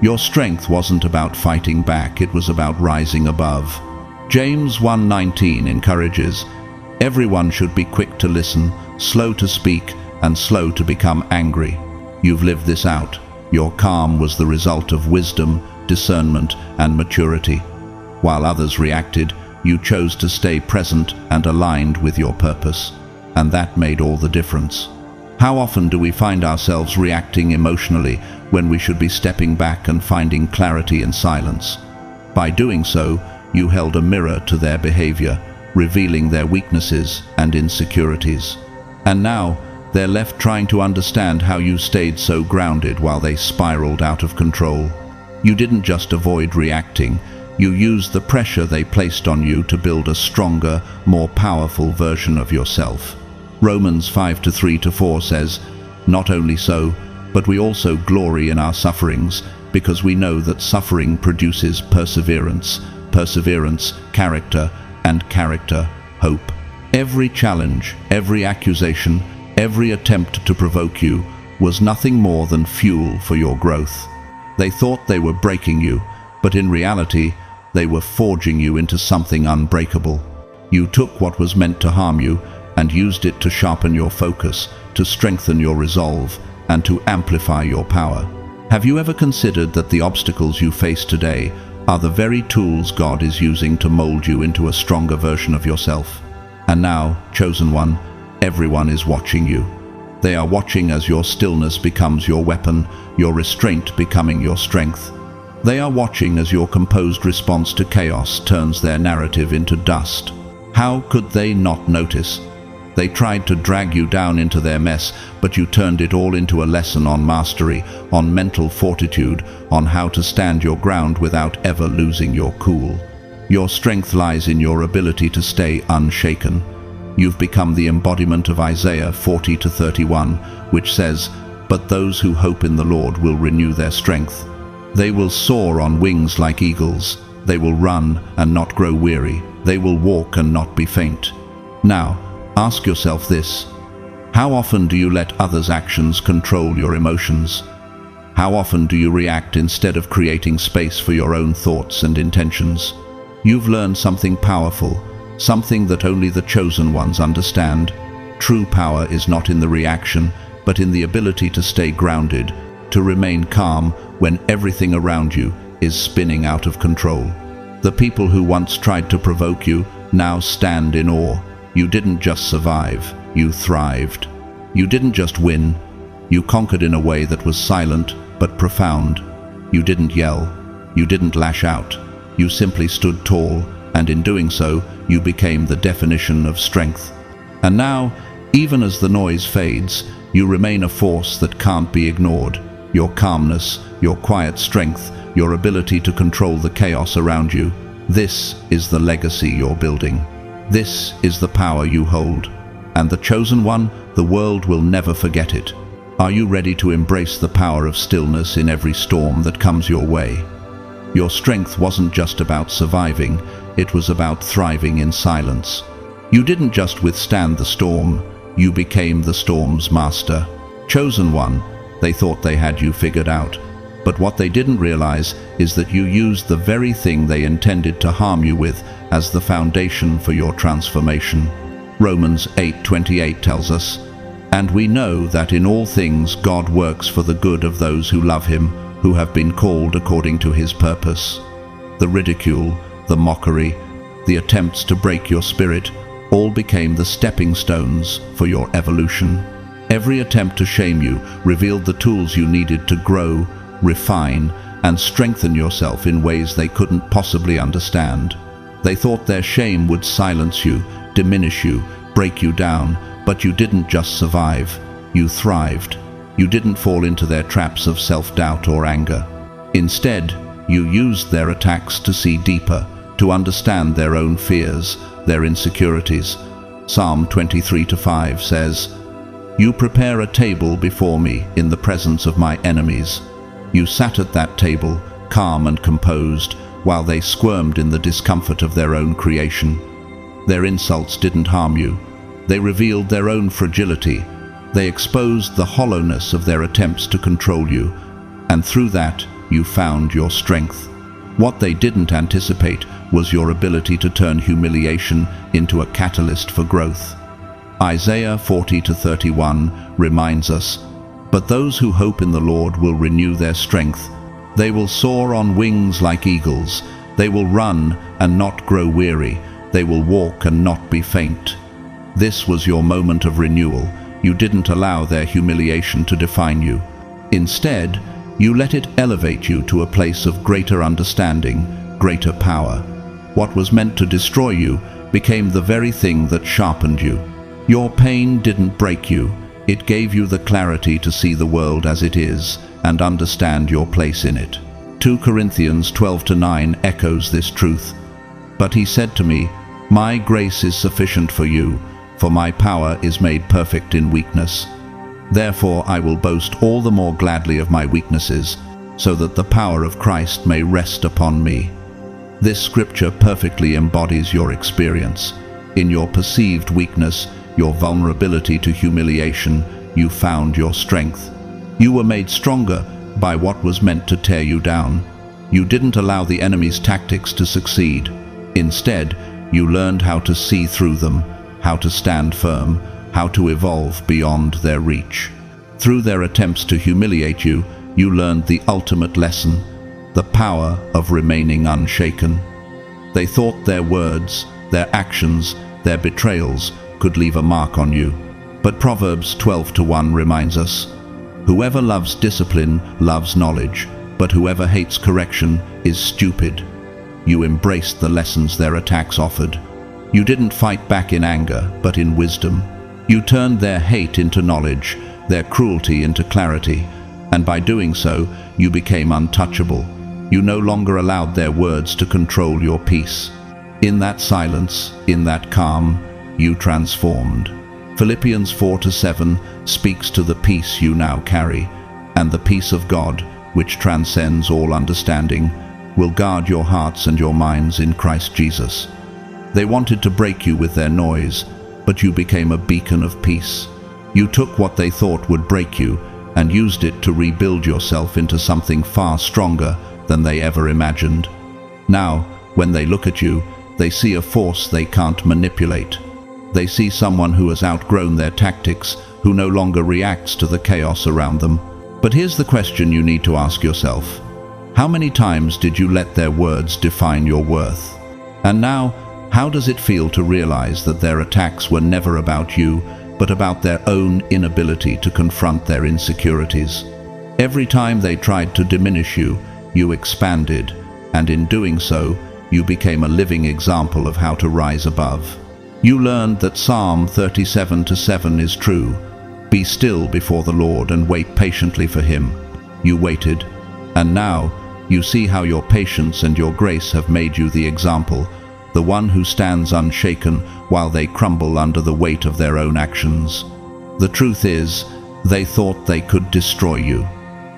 Your strength wasn't about fighting back, it was about rising above. James 1:19 encourages, "Everyone should be quick to listen, slow to speak, and slow to become angry." You've lived this out. Your calm was the result of wisdom, discernment, and maturity. While others reacted, you chose to stay present and aligned with your purpose, and that made all the difference. How often do we find ourselves reacting emotionally when we should be stepping back and finding clarity in silence? By doing so, you held a mirror to their behavior, revealing their weaknesses and insecurities. And now, they're left trying to understand how you stayed so grounded while they spiraled out of control. You didn't just avoid reacting, you used the pressure they placed on you to build a stronger, more powerful version of yourself. Romans 5:3-4 says, "Not only so, but we also glory in our sufferings, because we know that suffering produces perseverance, perseverance, character, and character, hope." Every challenge, every accusation, every attempt to provoke you was nothing more than fuel for your growth. They thought they were breaking you, but in reality, they were forging you into something unbreakable. You took what was meant to harm you and used it to sharpen your focus, to strengthen your resolve, and to amplify your power. Have you ever considered that the obstacles you face today are the very tools God is using to mold you into a stronger version of yourself? And now, chosen one, everyone is watching you. They are watching as your stillness becomes your weapon, your restraint becoming your strength. They are watching as your composed response to chaos turns their narrative into dust. How could they not notice? They tried to drag you down into their mess, but you turned it all into a lesson on mastery, on mental fortitude, on how to stand your ground without ever losing your cool. Your strength lies in your ability to stay unshaken. You've become the embodiment of Isaiah 40:31, which says, "But those who hope in the Lord will renew their strength. They will soar on wings like eagles. They will run and not grow weary. They will walk and not be faint." Now, ask yourself this: how often do you let others' actions control your emotions? How often do you react instead of creating space for your own thoughts and intentions? You've learned something powerful, something that only the chosen ones understand. True power is not in the reaction, but in the ability to stay grounded, to remain calm when everything around you is spinning out of control. The people who once tried to provoke you now stand in awe. You didn't just survive, you thrived. You didn't just win, you conquered in a way that was silent but profound. You didn't yell, you didn't lash out, you simply stood tall, and in doing so, you became the definition of strength. And now, even as the noise fades, you remain a force that can't be ignored. Your calmness, your quiet strength, your ability to control the chaos around you, this is the legacy you're building. This is the power you hold. And the chosen one, the world will never forget it. Are you ready to embrace the power of stillness in every storm that comes your way? Your strength wasn't just about surviving, it was about thriving in silence. You didn't just withstand the storm, you became the storm's master. Chosen one, they thought they had you figured out. But what they didn't realize is that you used the very thing they intended to harm you with as the foundation for your transformation. Romans 8:28 tells us, "And we know that in all things God works for the good of those who love him, who have been called according to his purpose." The ridicule, the mockery, the attempts to break your spirit, all became the stepping stones for your evolution. Every attempt to shame you revealed the tools you needed to grow, refine, and strengthen yourself in ways they couldn't possibly understand. They thought their shame would silence you, diminish you, break you down, but you didn't just survive, you thrived. You didn't fall into their traps of self-doubt or anger. Instead, you used their attacks to see deeper, to understand their own fears, their insecurities. Psalm 23:5 says, "You prepare a table before me in the presence of my enemies." You sat at that table, calm and composed, while they squirmed in the discomfort of their own creation. Their insults didn't harm you. They revealed their own fragility. They exposed the hollowness of their attempts to control you, and through that you found your strength. What they didn't anticipate was your ability to turn humiliation into a catalyst for growth. Isaiah 40-31 reminds us, "But those who hope in the Lord will renew their strength. They will soar on wings like eagles. They will run and not grow weary. They will walk and not be faint." This was your moment of renewal. You didn't allow their humiliation to define you. Instead, you let it elevate you to a place of greater understanding, greater power. What was meant to destroy you became the very thing that sharpened you. Your pain didn't break you. It gave you the clarity to see the world as it is and understand your place in it. 2 Corinthians 12-9 echoes this truth. "But he said to me, 'My grace is sufficient for you, for my power is made perfect in weakness. Therefore I will boast all the more gladly of my weaknesses, so that the power of Christ may rest upon me.'" This scripture perfectly embodies your experience. In your perceived weakness, your vulnerability to humiliation, you found your strength. You were made stronger by what was meant to tear you down. You didn't allow the enemy's tactics to succeed. Instead, you learned how to see through them, how to stand firm, how to evolve beyond their reach. Through their attempts to humiliate you, you learned the ultimate lesson, the power of remaining unshaken. They thought their words, their actions, their betrayals could leave a mark on you. But Proverbs 12-1 reminds us, "Whoever loves discipline loves knowledge, but whoever hates correction is stupid." You embraced the lessons their attacks offered. You didn't fight back in anger, but in wisdom. You turned their hate into knowledge, their cruelty into clarity, and by doing so, you became untouchable. You no longer allowed their words to control your peace. In that silence, in that calm, you transformed. Philippians 4-7 speaks to the peace you now carry, and the peace of God, which transcends all understanding, will guard your hearts and your minds in Christ Jesus. They wanted to break you with their noise, but you became a beacon of peace. You took what they thought would break you and used it to rebuild yourself into something far stronger than they ever imagined. Now, when they look at you, they see a force they can't manipulate. They see someone who has outgrown their tactics, who no longer reacts to the chaos around them. But here's the question you need to ask yourself. How many times did you let their words define your worth? And now, how does it feel to realize that their attacks were never about you, but about their own inability to confront their insecurities? Every time they tried to diminish you, you expanded, and in doing so, you became a living example of how to rise above. You learned that Psalm 37-7 is true. "Be still before the Lord and wait patiently for him." You waited, and now you see how your patience and your grace have made you the example, the one who stands unshaken while they crumble under the weight of their own actions. The truth is, they thought they could destroy you,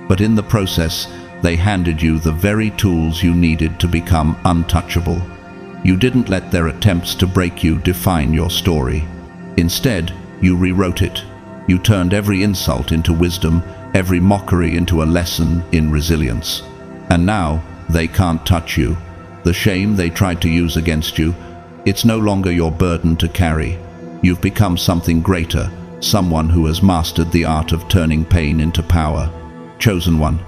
but in the process, they handed you the very tools you needed to become untouchable. You didn't let their attempts to break you define your story. Instead, you rewrote it. You turned every insult into wisdom, every mockery into a lesson in resilience. And now, they can't touch you. The shame they tried to use against you, it's no longer your burden to carry. You've become something greater, someone who has mastered the art of turning pain into power. Chosen one,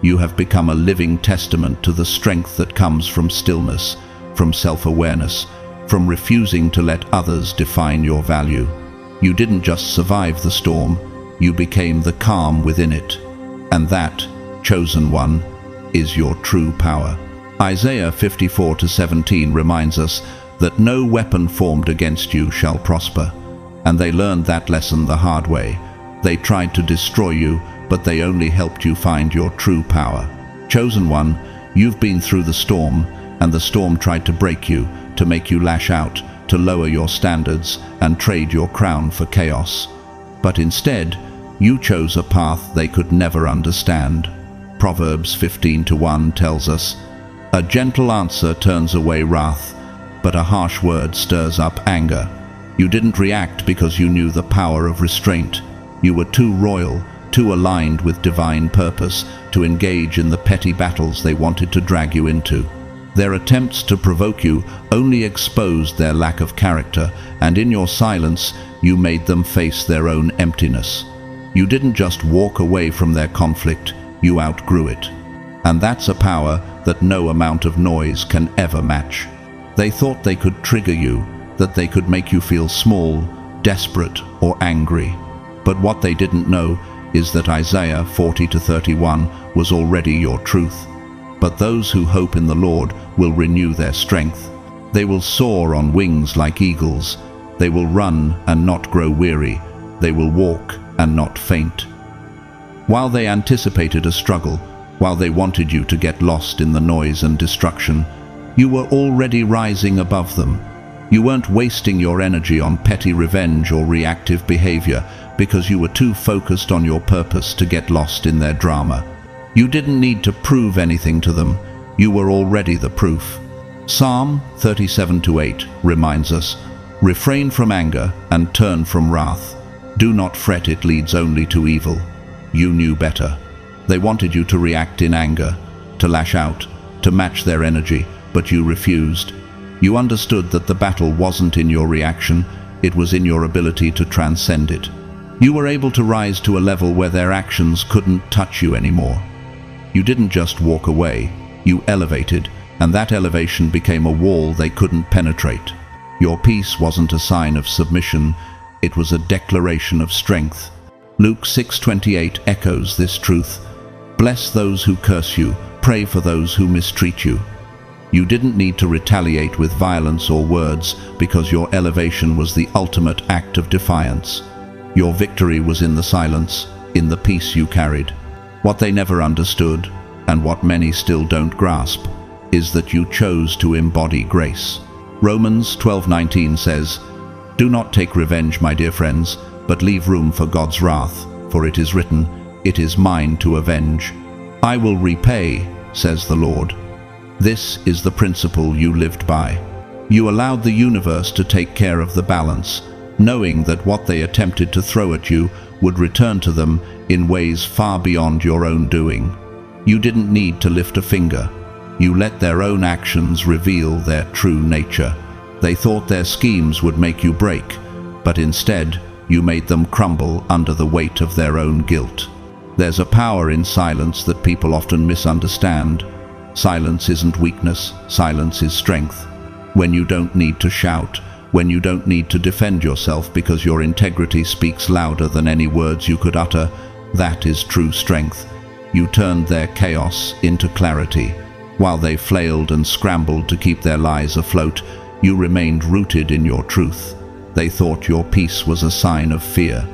you have become a living testament to the strength that comes from stillness, from self-awareness, from refusing to let others define your value. You didn't just survive the storm, you became the calm within it. And that, chosen one, is your true power. Isaiah 54-17 reminds us that no weapon formed against you shall prosper. And they learned that lesson the hard way. They tried to destroy you, but they only helped you find your true power. Chosen one, you've been through the storm, and the storm tried to break you, to make you lash out, to lower your standards, and trade your crown for chaos. But instead, you chose a path they could never understand. Proverbs 15-1 tells us, "A gentle answer turns away wrath, but a harsh word stirs up anger." You didn't react because you knew the power of restraint. You were too royal, too aligned with divine purpose to engage in the petty battles they wanted to drag you into. Their attempts to provoke you only exposed their lack of character, and in your silence, you made them face their own emptiness. You didn't just walk away from their conflict, you outgrew it. And that's a power that no amount of noise can ever match. They thought they could trigger you, that they could make you feel small, desperate, or angry. But what they didn't know is that Isaiah 40:31 was already your truth. But those who hope in the Lord will renew their strength. They will soar on wings like eagles. They will run and not grow weary. They will walk and not faint. While they anticipated a struggle, while they wanted you to get lost in the noise and destruction, you were already rising above them. You weren't wasting your energy on petty revenge or reactive behavior because you were too focused on your purpose to get lost in their drama. You didn't need to prove anything to them. You were already the proof. Psalm 37:8 reminds us, "Refrain from anger and turn from wrath. Do not fret, it leads only to evil." You knew better. They wanted you to react in anger, to lash out, to match their energy, but you refused. You understood that the battle wasn't in your reaction, it was in your ability to transcend it. You were able to rise to a level where their actions couldn't touch you anymore. You didn't just walk away, you elevated, and that elevation became a wall they couldn't penetrate. Your peace wasn't a sign of submission, it was a declaration of strength. Luke 6:28 echoes this truth. Bless those who curse you, pray for those who mistreat you. You didn't need to retaliate with violence or words because your elevation was the ultimate act of defiance. Your victory was in the silence, in the peace you carried. What they never understood, and what many still don't grasp, is that you chose to embody grace. Romans 12:19 says, "Do not take revenge, my dear friends, but leave room for God's wrath, for it is written, 'It is mine to avenge. I will repay,' says the Lord." This is the principle you lived by. You allowed the universe to take care of the balance, knowing that what they attempted to throw at you would return to them in ways far beyond your own doing. You didn't need to lift a finger. You let their own actions reveal their true nature. They thought their schemes would make you break, but instead, you made them crumble under the weight of their own guilt. There's a power in silence that people often misunderstand. Silence isn't weakness, silence is strength. When you don't need to shout, when you don't need to defend yourself because your integrity speaks louder than any words you could utter, that is true strength. You turned their chaos into clarity. While they flailed and scrambled to keep their lies afloat, you remained rooted in your truth. They thought your peace was a sign of fear.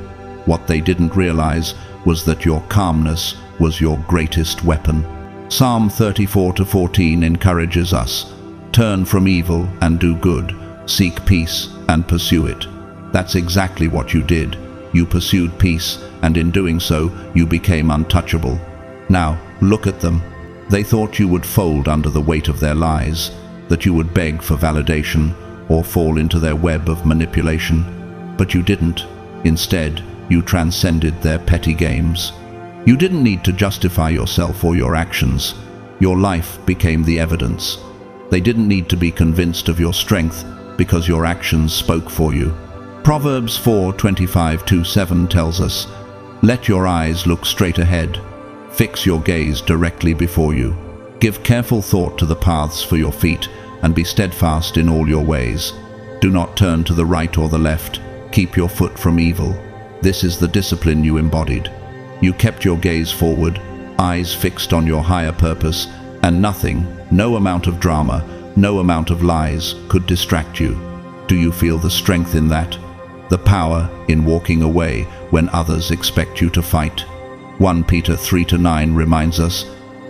What they didn't realize was that your calmness was your greatest weapon. Psalm 34:14 encourages us, "Turn from evil and do good, seek peace and pursue it." That's exactly what you did. You pursued peace, and in doing so, you became untouchable. Now, look at them. They thought you would fold under the weight of their lies, that you would beg for validation or fall into their web of manipulation. But you didn't. Instead, you transcended their petty games. You didn't need to justify yourself or your actions. Your life became the evidence. They didn't need to be convinced of your strength because your actions spoke for you. Proverbs 4:25-7 tells us, "Let your eyes look straight ahead. Fix your gaze directly before you. Give careful thought to the paths for your feet, and be steadfast in all your ways. Do not turn to the right or the left. Keep your foot from evil." This is the discipline you embodied. You kept your gaze forward, eyes fixed on your higher purpose, and nothing, no amount of drama, no amount of lies could distract you. Do you feel the strength in that? The power in walking away when others expect you to fight? 1 Peter 3-9 reminds us,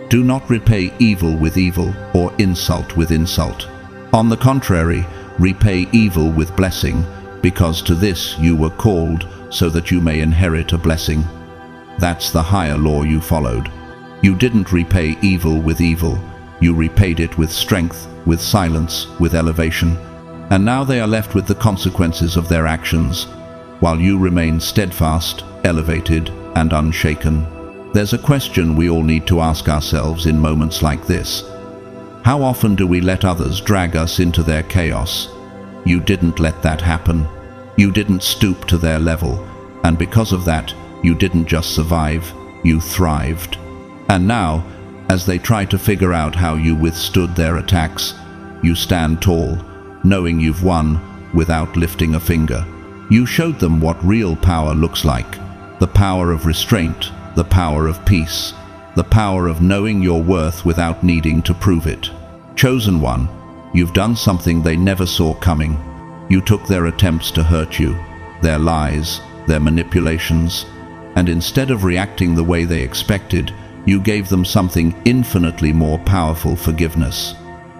"Do not repay evil with evil or insult with insult. On the contrary, repay evil with blessing, because to this you were called, so that you may inherit a blessing." That's the higher law you followed. You didn't repay evil with evil. You repaid it with strength, with silence, with elevation. And now they are left with the consequences of their actions. while you remained steadfast, elevated, and unshaken. There's a question we all need to ask ourselves in moments like this. How often do we let others drag us into their chaos? You didn't let that happen. You didn't stoop to their level, and because of that, you didn't just survive, you thrived. And now, as they try to figure out how you withstood their attacks, you stand tall, knowing you've won without lifting a finger. You showed them what real power looks like, the power of restraint, the power of peace, the power of knowing your worth without needing to prove it. Chosen one, you've done something they never saw coming. You took their attempts to hurt you, their lies, their manipulations, and instead of reacting the way they expected, you gave them something infinitely more powerful: forgiveness.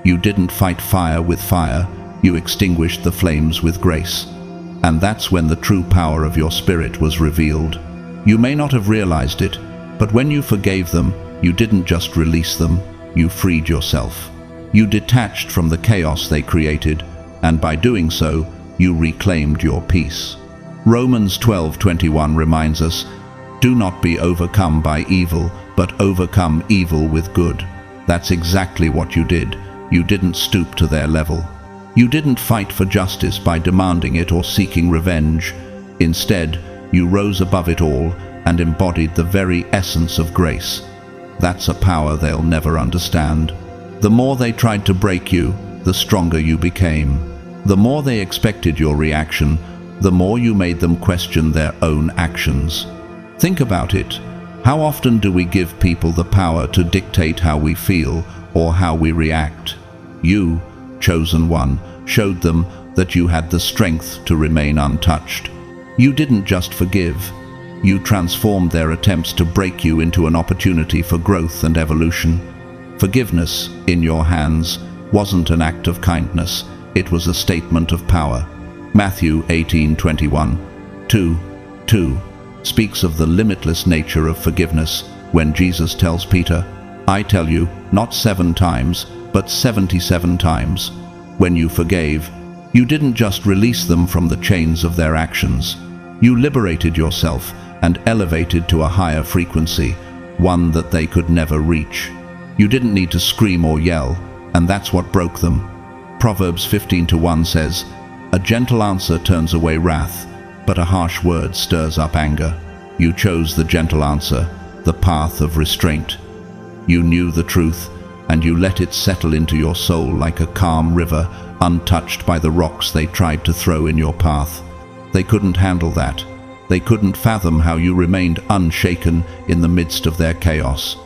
You didn't fight fire with fire, you extinguished the flames with grace. And that's when the true power of your spirit was revealed. You may not have realized it, but when you forgave them, you didn't just release them, you freed yourself. You detached from the chaos they created, and by doing so, you reclaimed your peace. Romans 12:21 reminds us, "Do not be overcome by evil, but overcome evil with good." That's exactly what you did. You didn't stoop to their level. You didn't fight for justice by demanding it or seeking revenge. Instead, you rose above it all and embodied the very essence of grace. That's a power they'll never understand. The more they tried to break you, the stronger you became. The more they expected your reaction, the more you made them question their own actions. Think about it. How often do we give people the power to dictate how we feel or how we react? You, chosen one, showed them that you had the strength to remain untouched. You didn't just forgive. You transformed their attempts to break you into an opportunity for growth and evolution. Forgiveness, in your hands, wasn't an act of kindness. It was a statement of power. Matthew 18:21, 2 speaks of the limitless nature of forgiveness when Jesus tells Peter, "I tell you, not 7 times, but 77 times. When you forgave, you didn't just release them from the chains of their actions. You liberated yourself and elevated to a higher frequency, one that they could never reach. You didn't need to scream or yell, and that's what broke them. Proverbs 15:1 says, "A gentle answer turns away wrath, but a harsh word stirs up anger." You chose the gentle answer, the path of restraint. You knew the truth, and you let it settle into your soul like a calm river, untouched by the rocks they tried to throw in your path. They couldn't handle that. They couldn't fathom how you remained unshaken in the midst of their chaos.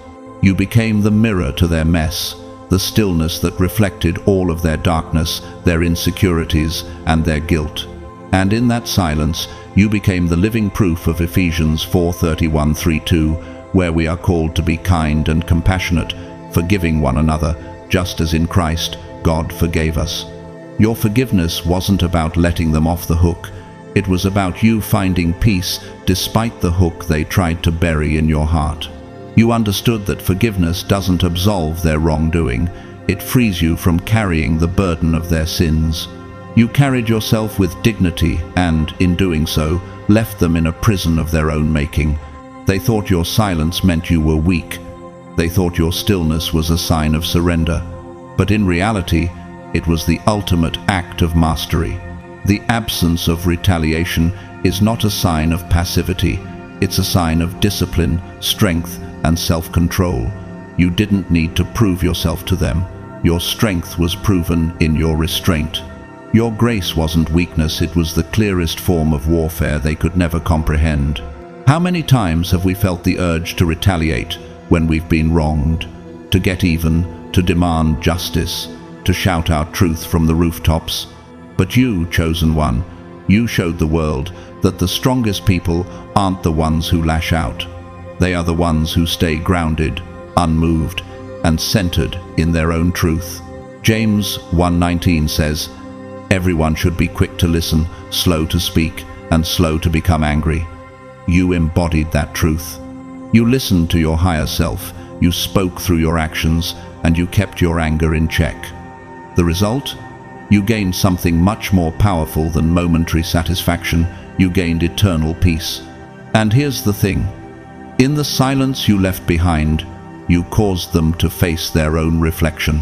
You became the mirror to their mess, the stillness that reflected all of their darkness, their insecurities, and their guilt. And in that silence, you became the living proof of Ephesians 4:31-32, where we are called to be kind and compassionate, forgiving one another, just as in Christ, God forgave us. Your forgiveness wasn't about letting them off the hook. It was about you finding peace despite the hook they tried to bury in your heart. You understood that forgiveness doesn't absolve their wrongdoing. It frees you from carrying the burden of their sins. You carried yourself with dignity and, in doing so, left them in a prison of their own making. They thought your silence meant you were weak. They thought your stillness was a sign of surrender. But in reality, it was the ultimate act of mastery. The absence of retaliation is not a sign of passivity. It's a sign of discipline, strength, and self-control. You didn't need to prove yourself to them. Your strength was proven in your restraint. Your grace wasn't weakness, it was the clearest form of warfare they could never comprehend. How many times have we felt the urge to retaliate when we've been wronged, to get even, to demand justice, to shout out truth from the rooftops? But you, chosen one, you showed the world that the strongest people aren't the ones who lash out. They are the ones who stay grounded, unmoved, and centered in their own truth. James 1:19 says, "Everyone should be quick to listen, slow to speak, and slow to become angry." You embodied that truth. You listened to your higher self, you spoke through your actions, and you kept your anger in check. The result? You gained something much more powerful than momentary satisfaction. you gained eternal peace. And here's the thing. In the silence you left behind, you caused them to face their own reflection.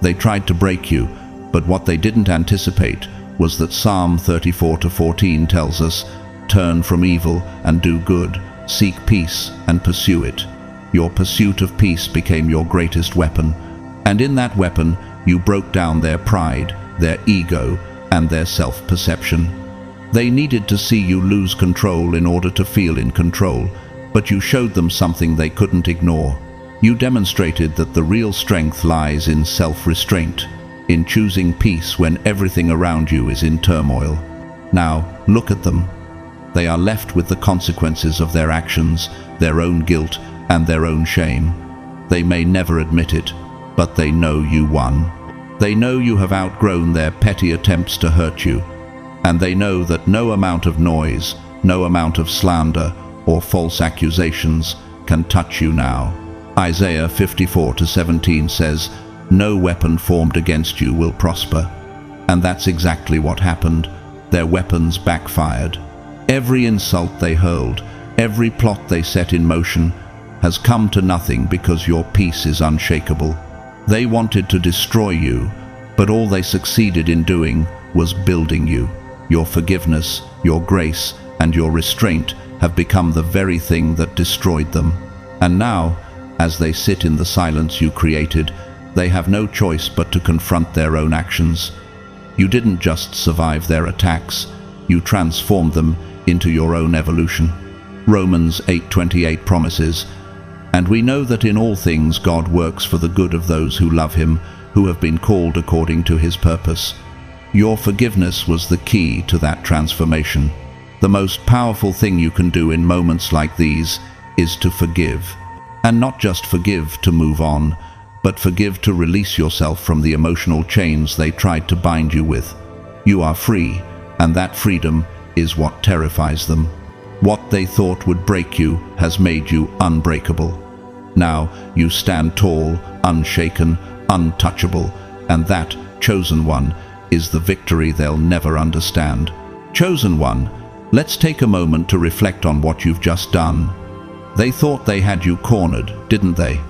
They tried to break you, but what they didn't anticipate was that Psalm 34:14 tells us, "Turn from evil and do good, seek peace and pursue it." Your pursuit of peace became your greatest weapon, and in that weapon you broke down their pride, their ego, and their self-perception. They needed to see you lose control in order to feel in control, but you showed them something they couldn't ignore. You demonstrated that the real strength lies in self-restraint, in choosing peace when everything around you is in turmoil. Now, look at them. They are left with the consequences of their actions, their own guilt, and their own shame. They may never admit it, but they know you won. They know you have outgrown their petty attempts to hurt you, and they know that no amount of noise, no amount of slander or false accusations can touch you now. Isaiah 54:17 says, "No weapon formed against you will prosper." And that's exactly what happened. Their weapons backfired. Every insult they hurled, every plot they set in motion, has come to nothing because your peace is unshakable. They wanted to destroy you, but all they succeeded in doing was building you. Your forgiveness, your grace, and your restraint have become the very thing that destroyed them. And now, as they sit in the silence you created, they have no choice but to confront their own actions. You didn't just survive their attacks, you transformed them into your own evolution. Romans 8:28 promises, "And we know that in all things God works for the good of those who love him, who have been called according to his purpose." Your forgiveness was the key to that transformation. The most powerful thing you can do in moments like these is to forgive. And not just forgive to move on, but forgive to release yourself from the emotional chains they tried to bind you with. You are free, and that freedom is what terrifies them. What they thought would break you has made you unbreakable. Now you stand tall, unshaken, untouchable, and that, chosen one, is the victory they'll never understand. Chosen one, let's take a moment to reflect on what you've just done. They thought they had you cornered, didn't they?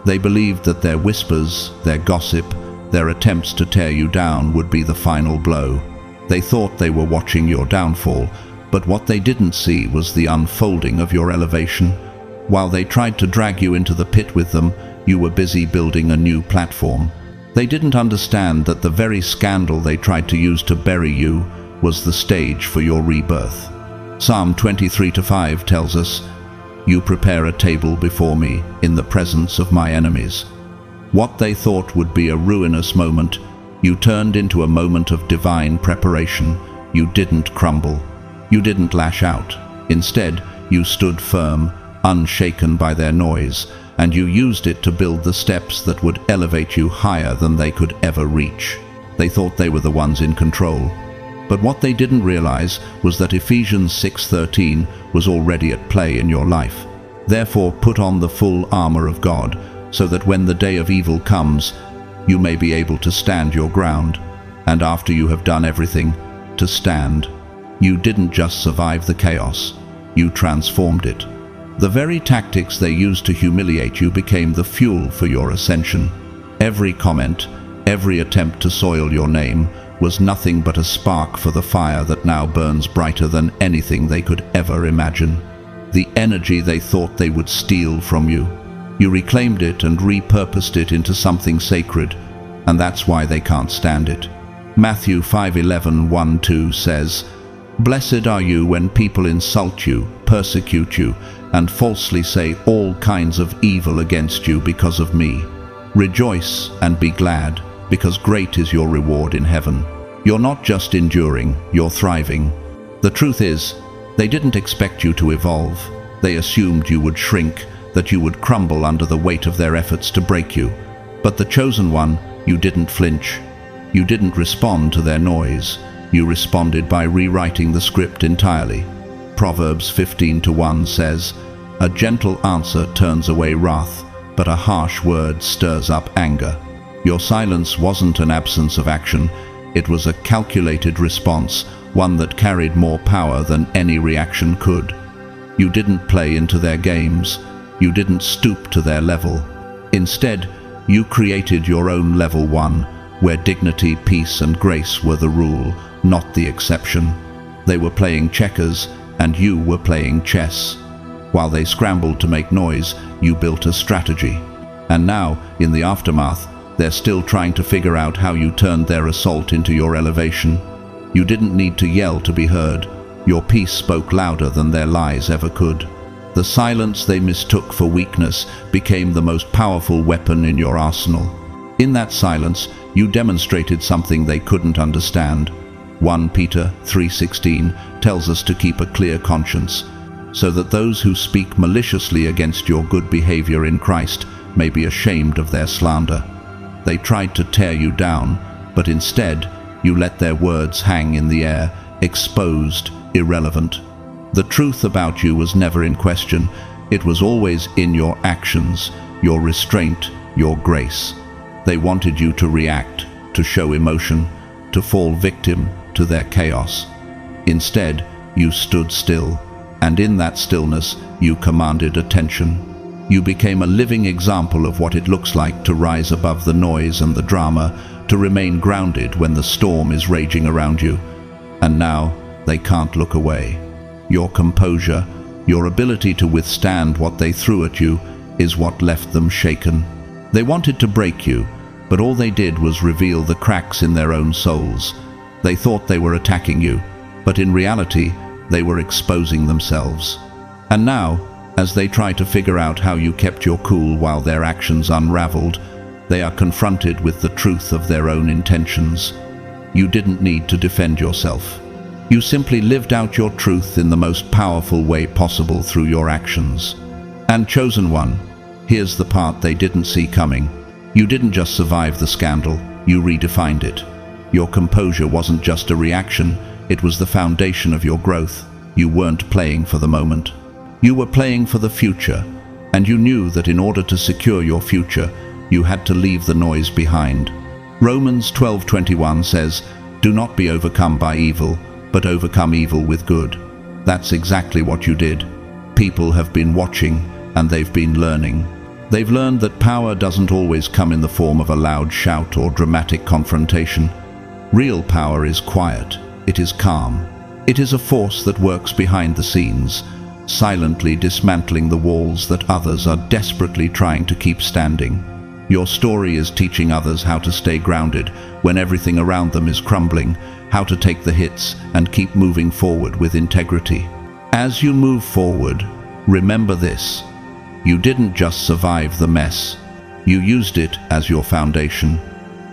They believed that their whispers, their gossip, their attempts to tear you down would be the final blow. They thought they were watching your downfall, but what they didn't see was the unfolding of your elevation. While they tried to drag you into the pit with them, you were busy building a new platform. They didn't understand that the very scandal they tried to use to bury you was the stage for your rebirth. Psalm 23:5 tells us, "You prepare a table before me in the presence of my enemies." What they thought would be a ruinous moment, you turned into a moment of divine preparation. You didn't crumble. You didn't lash out. Instead, you stood firm, unshaken by their noise, and you used it to build the steps that would elevate you higher than they could ever reach. They thought they were the ones in control. But what they didn't realize was that Ephesians 6:13 was already at play in your life. Therefore, put on the full armor of God, so that when the day of evil comes, you may be able to stand your ground, and after you have done everything, to stand. You didn't just survive the chaos, you transformed it. The very tactics they used to humiliate you became the fuel for your ascension. Every comment, every attempt to soil your name, was nothing but a spark for the fire that now burns brighter than anything they could ever imagine. The energy they thought they would steal from you, you reclaimed it and repurposed it into something sacred, and that's why they can't stand it. Matthew 5:11-1-2 says, "Blessed are you when people insult you, persecute you, and falsely say all kinds of evil against you because of me. Rejoice and be glad, because great is your reward in heaven." You're not just enduring, you're thriving. The truth is, they didn't expect you to evolve. They assumed you would shrink, that you would crumble under the weight of their efforts to break you. But the chosen one, you didn't flinch. You didn't respond to their noise. You responded by rewriting the script entirely. Proverbs 15:1 says, "A gentle answer turns away wrath, but a harsh word stirs up anger." Your silence wasn't an absence of action, It was a calculated response, one that carried more power than any reaction could. You didn't play into their games. You didn't stoop to their level. Instead, you created your own level 1, where dignity, peace, and grace were the rule, not the exception. They were playing checkers, and you were playing chess. While they scrambled to make noise, you built a strategy. And now, in the aftermath, they're still trying to figure out how you turned their assault into your elevation. You didn't need to yell to be heard. Your peace spoke louder than their lies ever could. The silence they mistook for weakness became the most powerful weapon in your arsenal. In that silence, you demonstrated something they couldn't understand. 1 Peter 3:16 tells us to keep a clear conscience, so that those who speak maliciously against your good behavior in Christ may be ashamed of their slander. They tried to tear you down, but instead, you let their words hang in the air, exposed, irrelevant. The truth about you was never in question. It was always in your actions, your restraint, your grace. They wanted you to react, to show emotion, to fall victim to their chaos. Instead, you stood still, and in that stillness, you commanded attention. You became a living example of what it looks like to rise above the noise and the drama, to remain grounded when the storm is raging around you. And now, they can't look away. Your composure, your ability to withstand what they threw at you, is what left them shaken. They wanted to break you, but all they did was reveal the cracks in their own souls. They thought they were attacking you, but in reality, they were exposing themselves. And now, as they try to figure out how you kept your cool while their actions unraveled, they are confronted with the truth of their own intentions. You didn't need to defend yourself. You simply lived out your truth in the most powerful way possible through your actions. And chosen one, here's the part they didn't see coming. You didn't just survive the scandal, you redefined it. Your composure wasn't just a reaction, it was the foundation of your growth. You weren't playing for the moment. You were playing for the future, and you knew that in order to secure your future, you had to leave the noise behind. Romans 12:21 says, "Do not be overcome by evil, but overcome evil with good." That's exactly what you did. People have been watching, and they've been learning. They've learned that power doesn't always come in the form of a loud shout or dramatic confrontation. Real power is quiet. It is calm. It is a force that works behind the scenes, silently dismantling the walls that others are desperately trying to keep standing. Your story is teaching others how to stay grounded when everything around them is crumbling, how to take the hits and keep moving forward with integrity. As you move forward, remember this. You didn't just survive the mess. You used it as your foundation.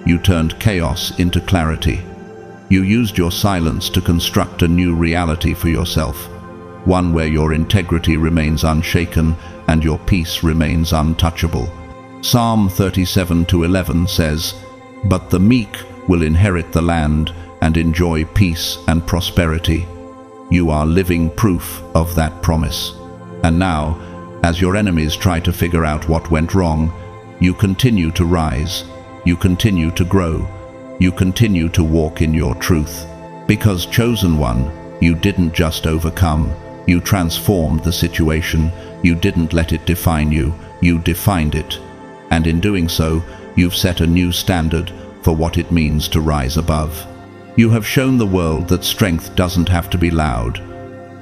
You turned chaos into clarity. You used your silence to construct a new reality for yourself, one where your integrity remains unshaken and your peace remains untouchable. Psalm 37:11 says, "But the meek will inherit the land and enjoy peace and prosperity." You are living proof of that promise. And now, as your enemies try to figure out what went wrong, you continue to rise, you continue to grow, you continue to walk in your truth. Because chosen one, you didn't just overcome, you transformed the situation. You didn't let it define you, you defined it. And in doing so, you've set a new standard for what it means to rise above. You have shown the world that strength doesn't have to be loud.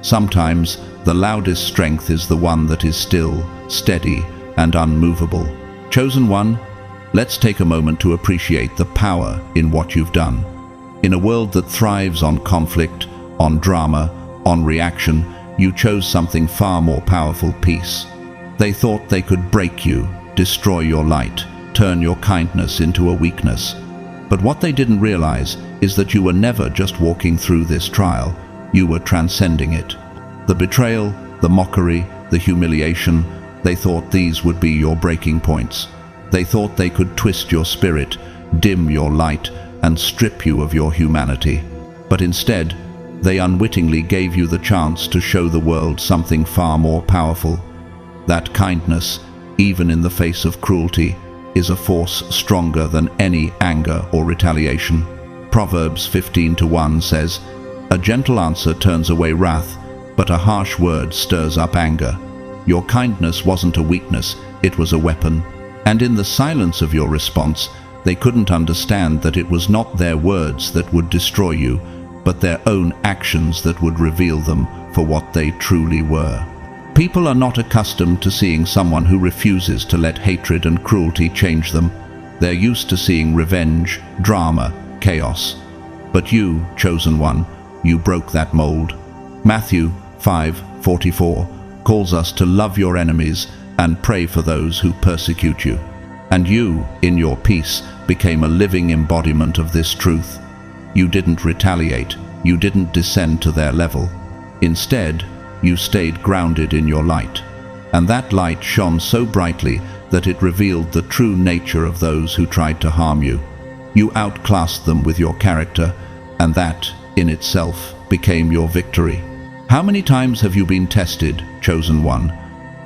Sometimes, the loudest strength is the one that is still, steady, and unmovable. Chosen one, let's take a moment to appreciate the power in what you've done. In a world that thrives on conflict, on drama, on reaction, you chose something far more powerful: peace. They thought they could break you, destroy your light, turn your kindness into a weakness. But what they didn't realize is that you were never just walking through this trial, you were transcending it. The betrayal, the mockery, the humiliation, they thought these would be your breaking points. They thought they could twist your spirit, dim your light, and strip you of your humanity. But instead, they unwittingly gave you the chance to show the world something far more powerful. That kindness, even in the face of cruelty, is a force stronger than any anger or retaliation. Proverbs 15:1 says, "A gentle answer turns away wrath, but a harsh word stirs up anger." Your kindness wasn't a weakness, it was a weapon. And in the silence of your response, they couldn't understand that it was not their words that would destroy you, but their own actions that would reveal them for what they truly were. People are not accustomed to seeing someone who refuses to let hatred and cruelty change them. They're used to seeing revenge, drama, chaos. But you, chosen one, you broke that mold. Matthew 5:44 calls us to love your enemies and pray for those who persecute you. And you, in your peace, became a living embodiment of this truth. You didn't retaliate, you didn't descend to their level. Instead, you stayed grounded in your light. And that light shone so brightly that it revealed the true nature of those who tried to harm you. You outclassed them with your character, and that, in itself, became your victory. How many times have you been tested, chosen one?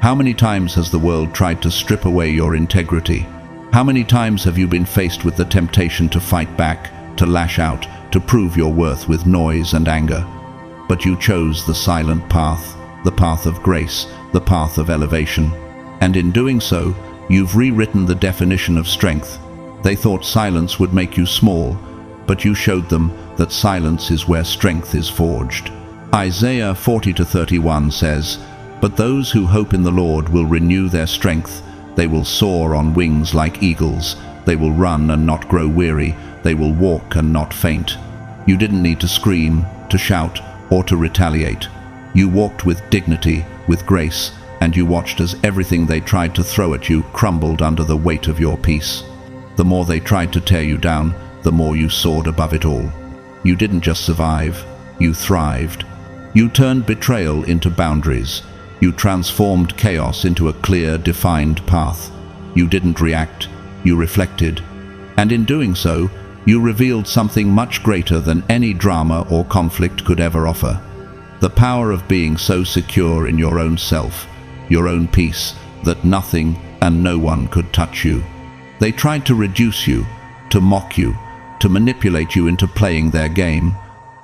How many times has the world tried to strip away your integrity? How many times have you been faced with the temptation to fight back, to lash out, to prove your worth with noise and anger? But you chose the silent path, the path of grace, the path of elevation. And in doing so, you've rewritten the definition of strength. They thought silence would make you small, but you showed them that silence is where strength is forged. Isaiah 40:31 says, "But those who hope in the Lord will renew their strength. They will soar on wings like eagles. They will run and not grow weary. They will walk and not faint." You didn't need to scream, to shout, or to retaliate. You walked with dignity, with grace, and you watched as everything they tried to throw at you crumbled under the weight of your peace. The more they tried to tear you down, the more you soared above it all. You didn't just survive, you thrived. You turned betrayal into boundaries. You transformed chaos into a clear, defined path. You didn't react, you reflected. And in doing so, you revealed something much greater than any drama or conflict could ever offer. The power of being so secure in your own self, your own peace, that nothing and no one could touch you. They tried to reduce you, to mock you, to manipulate you into playing their game.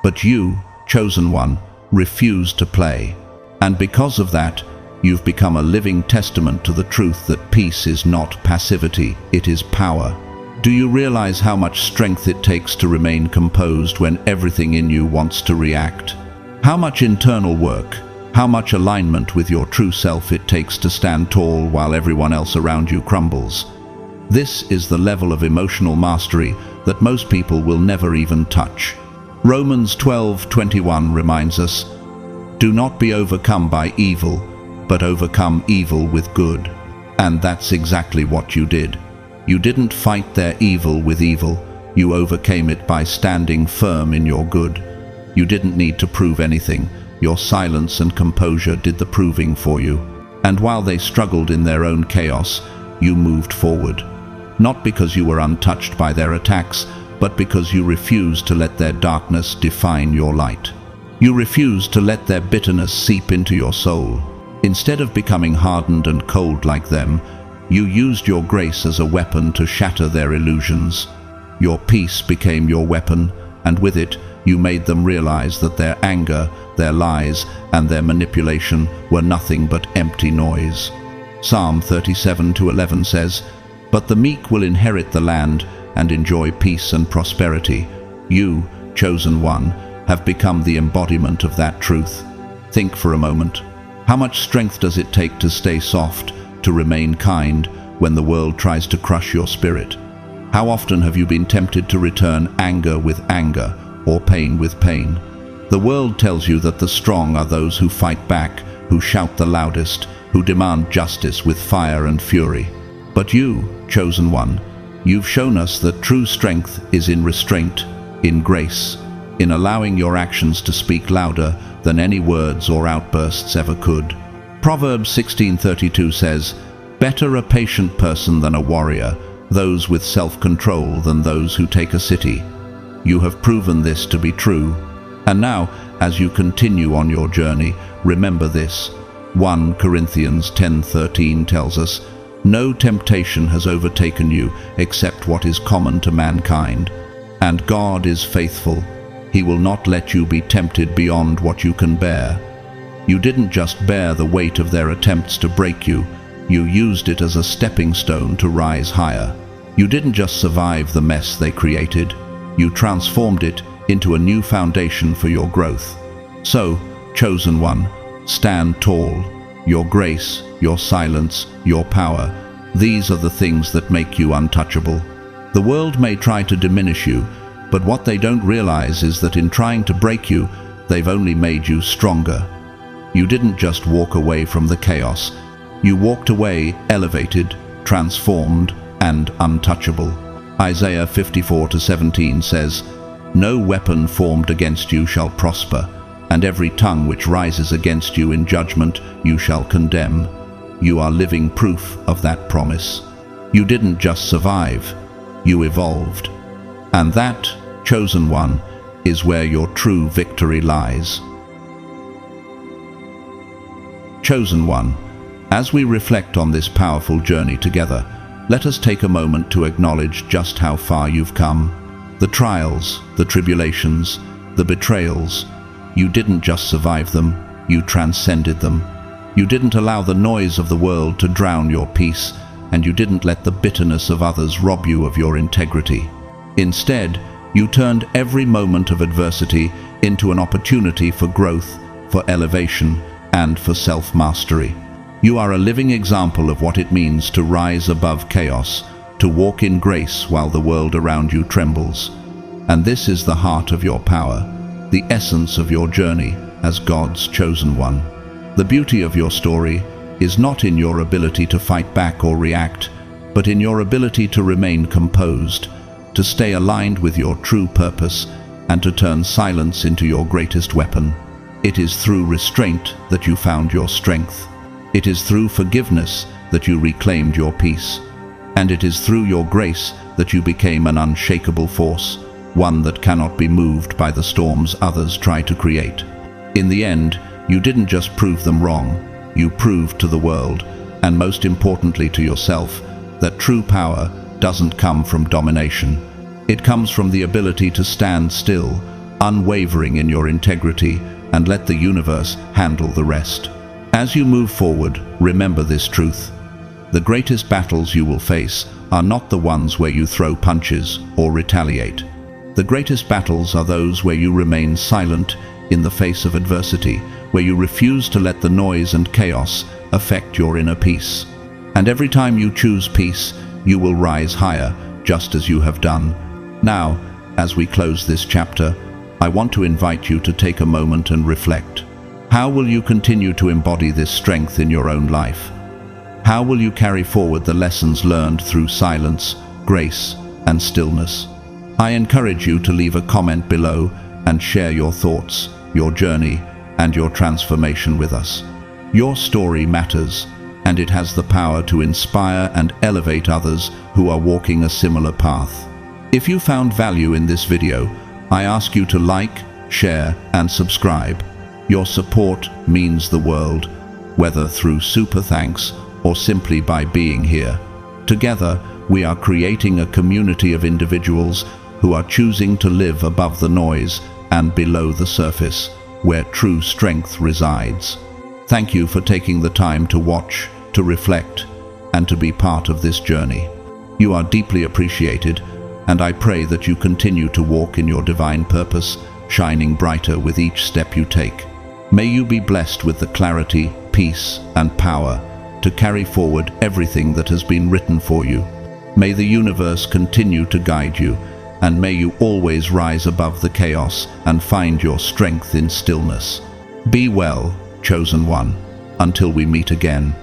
But you, chosen one, refused to play. And because of that, you've become a living testament to the truth that peace is not passivity, it is power. Do you realize how much strength it takes to remain composed when everything in you wants to react? How much internal work, how much alignment with your true self it takes to stand tall while everyone else around you crumbles? This is the level of emotional mastery that most people will never even touch. Romans 12:21 reminds us, "Do not be overcome by evil, but overcome evil with good." And that's exactly what you did. You didn't fight their evil with evil, you overcame it by standing firm in your good. You didn't need to prove anything, your silence and composure did the proving for you. And while they struggled in their own chaos, you moved forward. Not because you were untouched by their attacks, but because you refused to let their darkness define your light. You refused to let their bitterness seep into your soul. Instead of becoming hardened and cold like them, you used your grace as a weapon to shatter their illusions. Your peace became your weapon, and with it, you made them realize that their anger, their lies, and their manipulation were nothing but empty noise. Psalm 37:11 says, "But the meek will inherit the land and enjoy peace and prosperity." You, chosen one, have become the embodiment of that truth. Think for a moment. How much strength does it take to stay soft, to remain kind, when the world tries to crush your spirit? How often have you been tempted to return anger with anger, or pain with pain? The world tells you that the strong are those who fight back, who shout the loudest, who demand justice with fire and fury. But you, chosen one, you've shown us that true strength is in restraint, in grace, in allowing your actions to speak louder than any words or outbursts ever could. Proverbs 16:32 says, "Better a patient person than a warrior, those with self-control than those who take a city." You have proven this to be true. And now, as you continue on your journey, remember this. 1 Corinthians 10:13 tells us, "No temptation has overtaken you except what is common to mankind. And God is faithful. He will not let you be tempted beyond what you can bear. You didn't just bear the weight of their attempts to break you. You used it as a stepping stone to rise higher. You didn't just survive the mess they created. You transformed it into a new foundation for your growth. So, chosen one, stand tall. Your grace, your silence, your power, these are the things that make you untouchable. The world may try to diminish you, but what they don't realize is that in trying to break you, they've only made you stronger. You didn't just walk away from the chaos. You walked away elevated, transformed, and untouchable. Isaiah 54:17 says, "No weapon formed against you shall prosper, and every tongue which rises against you in judgment you shall condemn." You are living proof of that promise. You didn't just survive, you evolved. And that, chosen one, is where your true victory lies. Chosen one, as we reflect on this powerful journey together, let us take a moment to acknowledge just how far you've come. The trials, the tribulations, the betrayals, you didn't just survive them, you transcended them. You didn't allow the noise of the world to drown your peace, and you didn't let the bitterness of others rob you of your integrity. Instead, you turned every moment of adversity into an opportunity for growth, for elevation, and for self-mastery. You are a living example of what it means to rise above chaos, to walk in grace while the world around you trembles. And this is the heart of your power, the essence of your journey as God's chosen one. The beauty of your story is not in your ability to fight back or react, but in your ability to remain composed, to stay aligned with your true purpose, and to turn silence into your greatest weapon. It is through restraint that you found your strength. It is through forgiveness that you reclaimed your peace. And it is through your grace that you became an unshakable force, one that cannot be moved by the storms others try to create. In the end, you didn't just prove them wrong, you proved to the world, and most importantly to yourself, that true power doesn't come from domination. It comes from the ability to stand still, unwavering in your integrity, and let the universe handle the rest. As you move forward, remember this truth. The greatest battles you will face are not the ones where you throw punches or retaliate. The greatest battles are those where you remain silent in the face of adversity, where you refuse to let the noise and chaos affect your inner peace. And every time you choose peace, you will rise higher, just as you have done. Now, as we close this chapter, I want to invite you to take a moment and reflect. How will you continue to embody this strength in your own life? How will you carry forward the lessons learned through silence, grace, and stillness? I encourage you to leave a comment below and share your thoughts, your journey, and your transformation with us. Your story matters, and it has the power to inspire and elevate others who are walking a similar path. If you found value in this video, I ask you to like, share, and subscribe. Your support means the world, whether through super thanks or simply by being here. Together, we are creating a community of individuals who are choosing to live above the noise and below the surface, where true strength resides. Thank you for taking the time to watch, to reflect, and to be part of this journey. You are deeply appreciated, and I pray that you continue to walk in your divine purpose, shining brighter with each step you take. May you be blessed with the clarity, peace, and power to carry forward everything that has been written for you. May the universe continue to guide you, and may you always rise above the chaos and find your strength in stillness. Be well, chosen one. Until we meet again.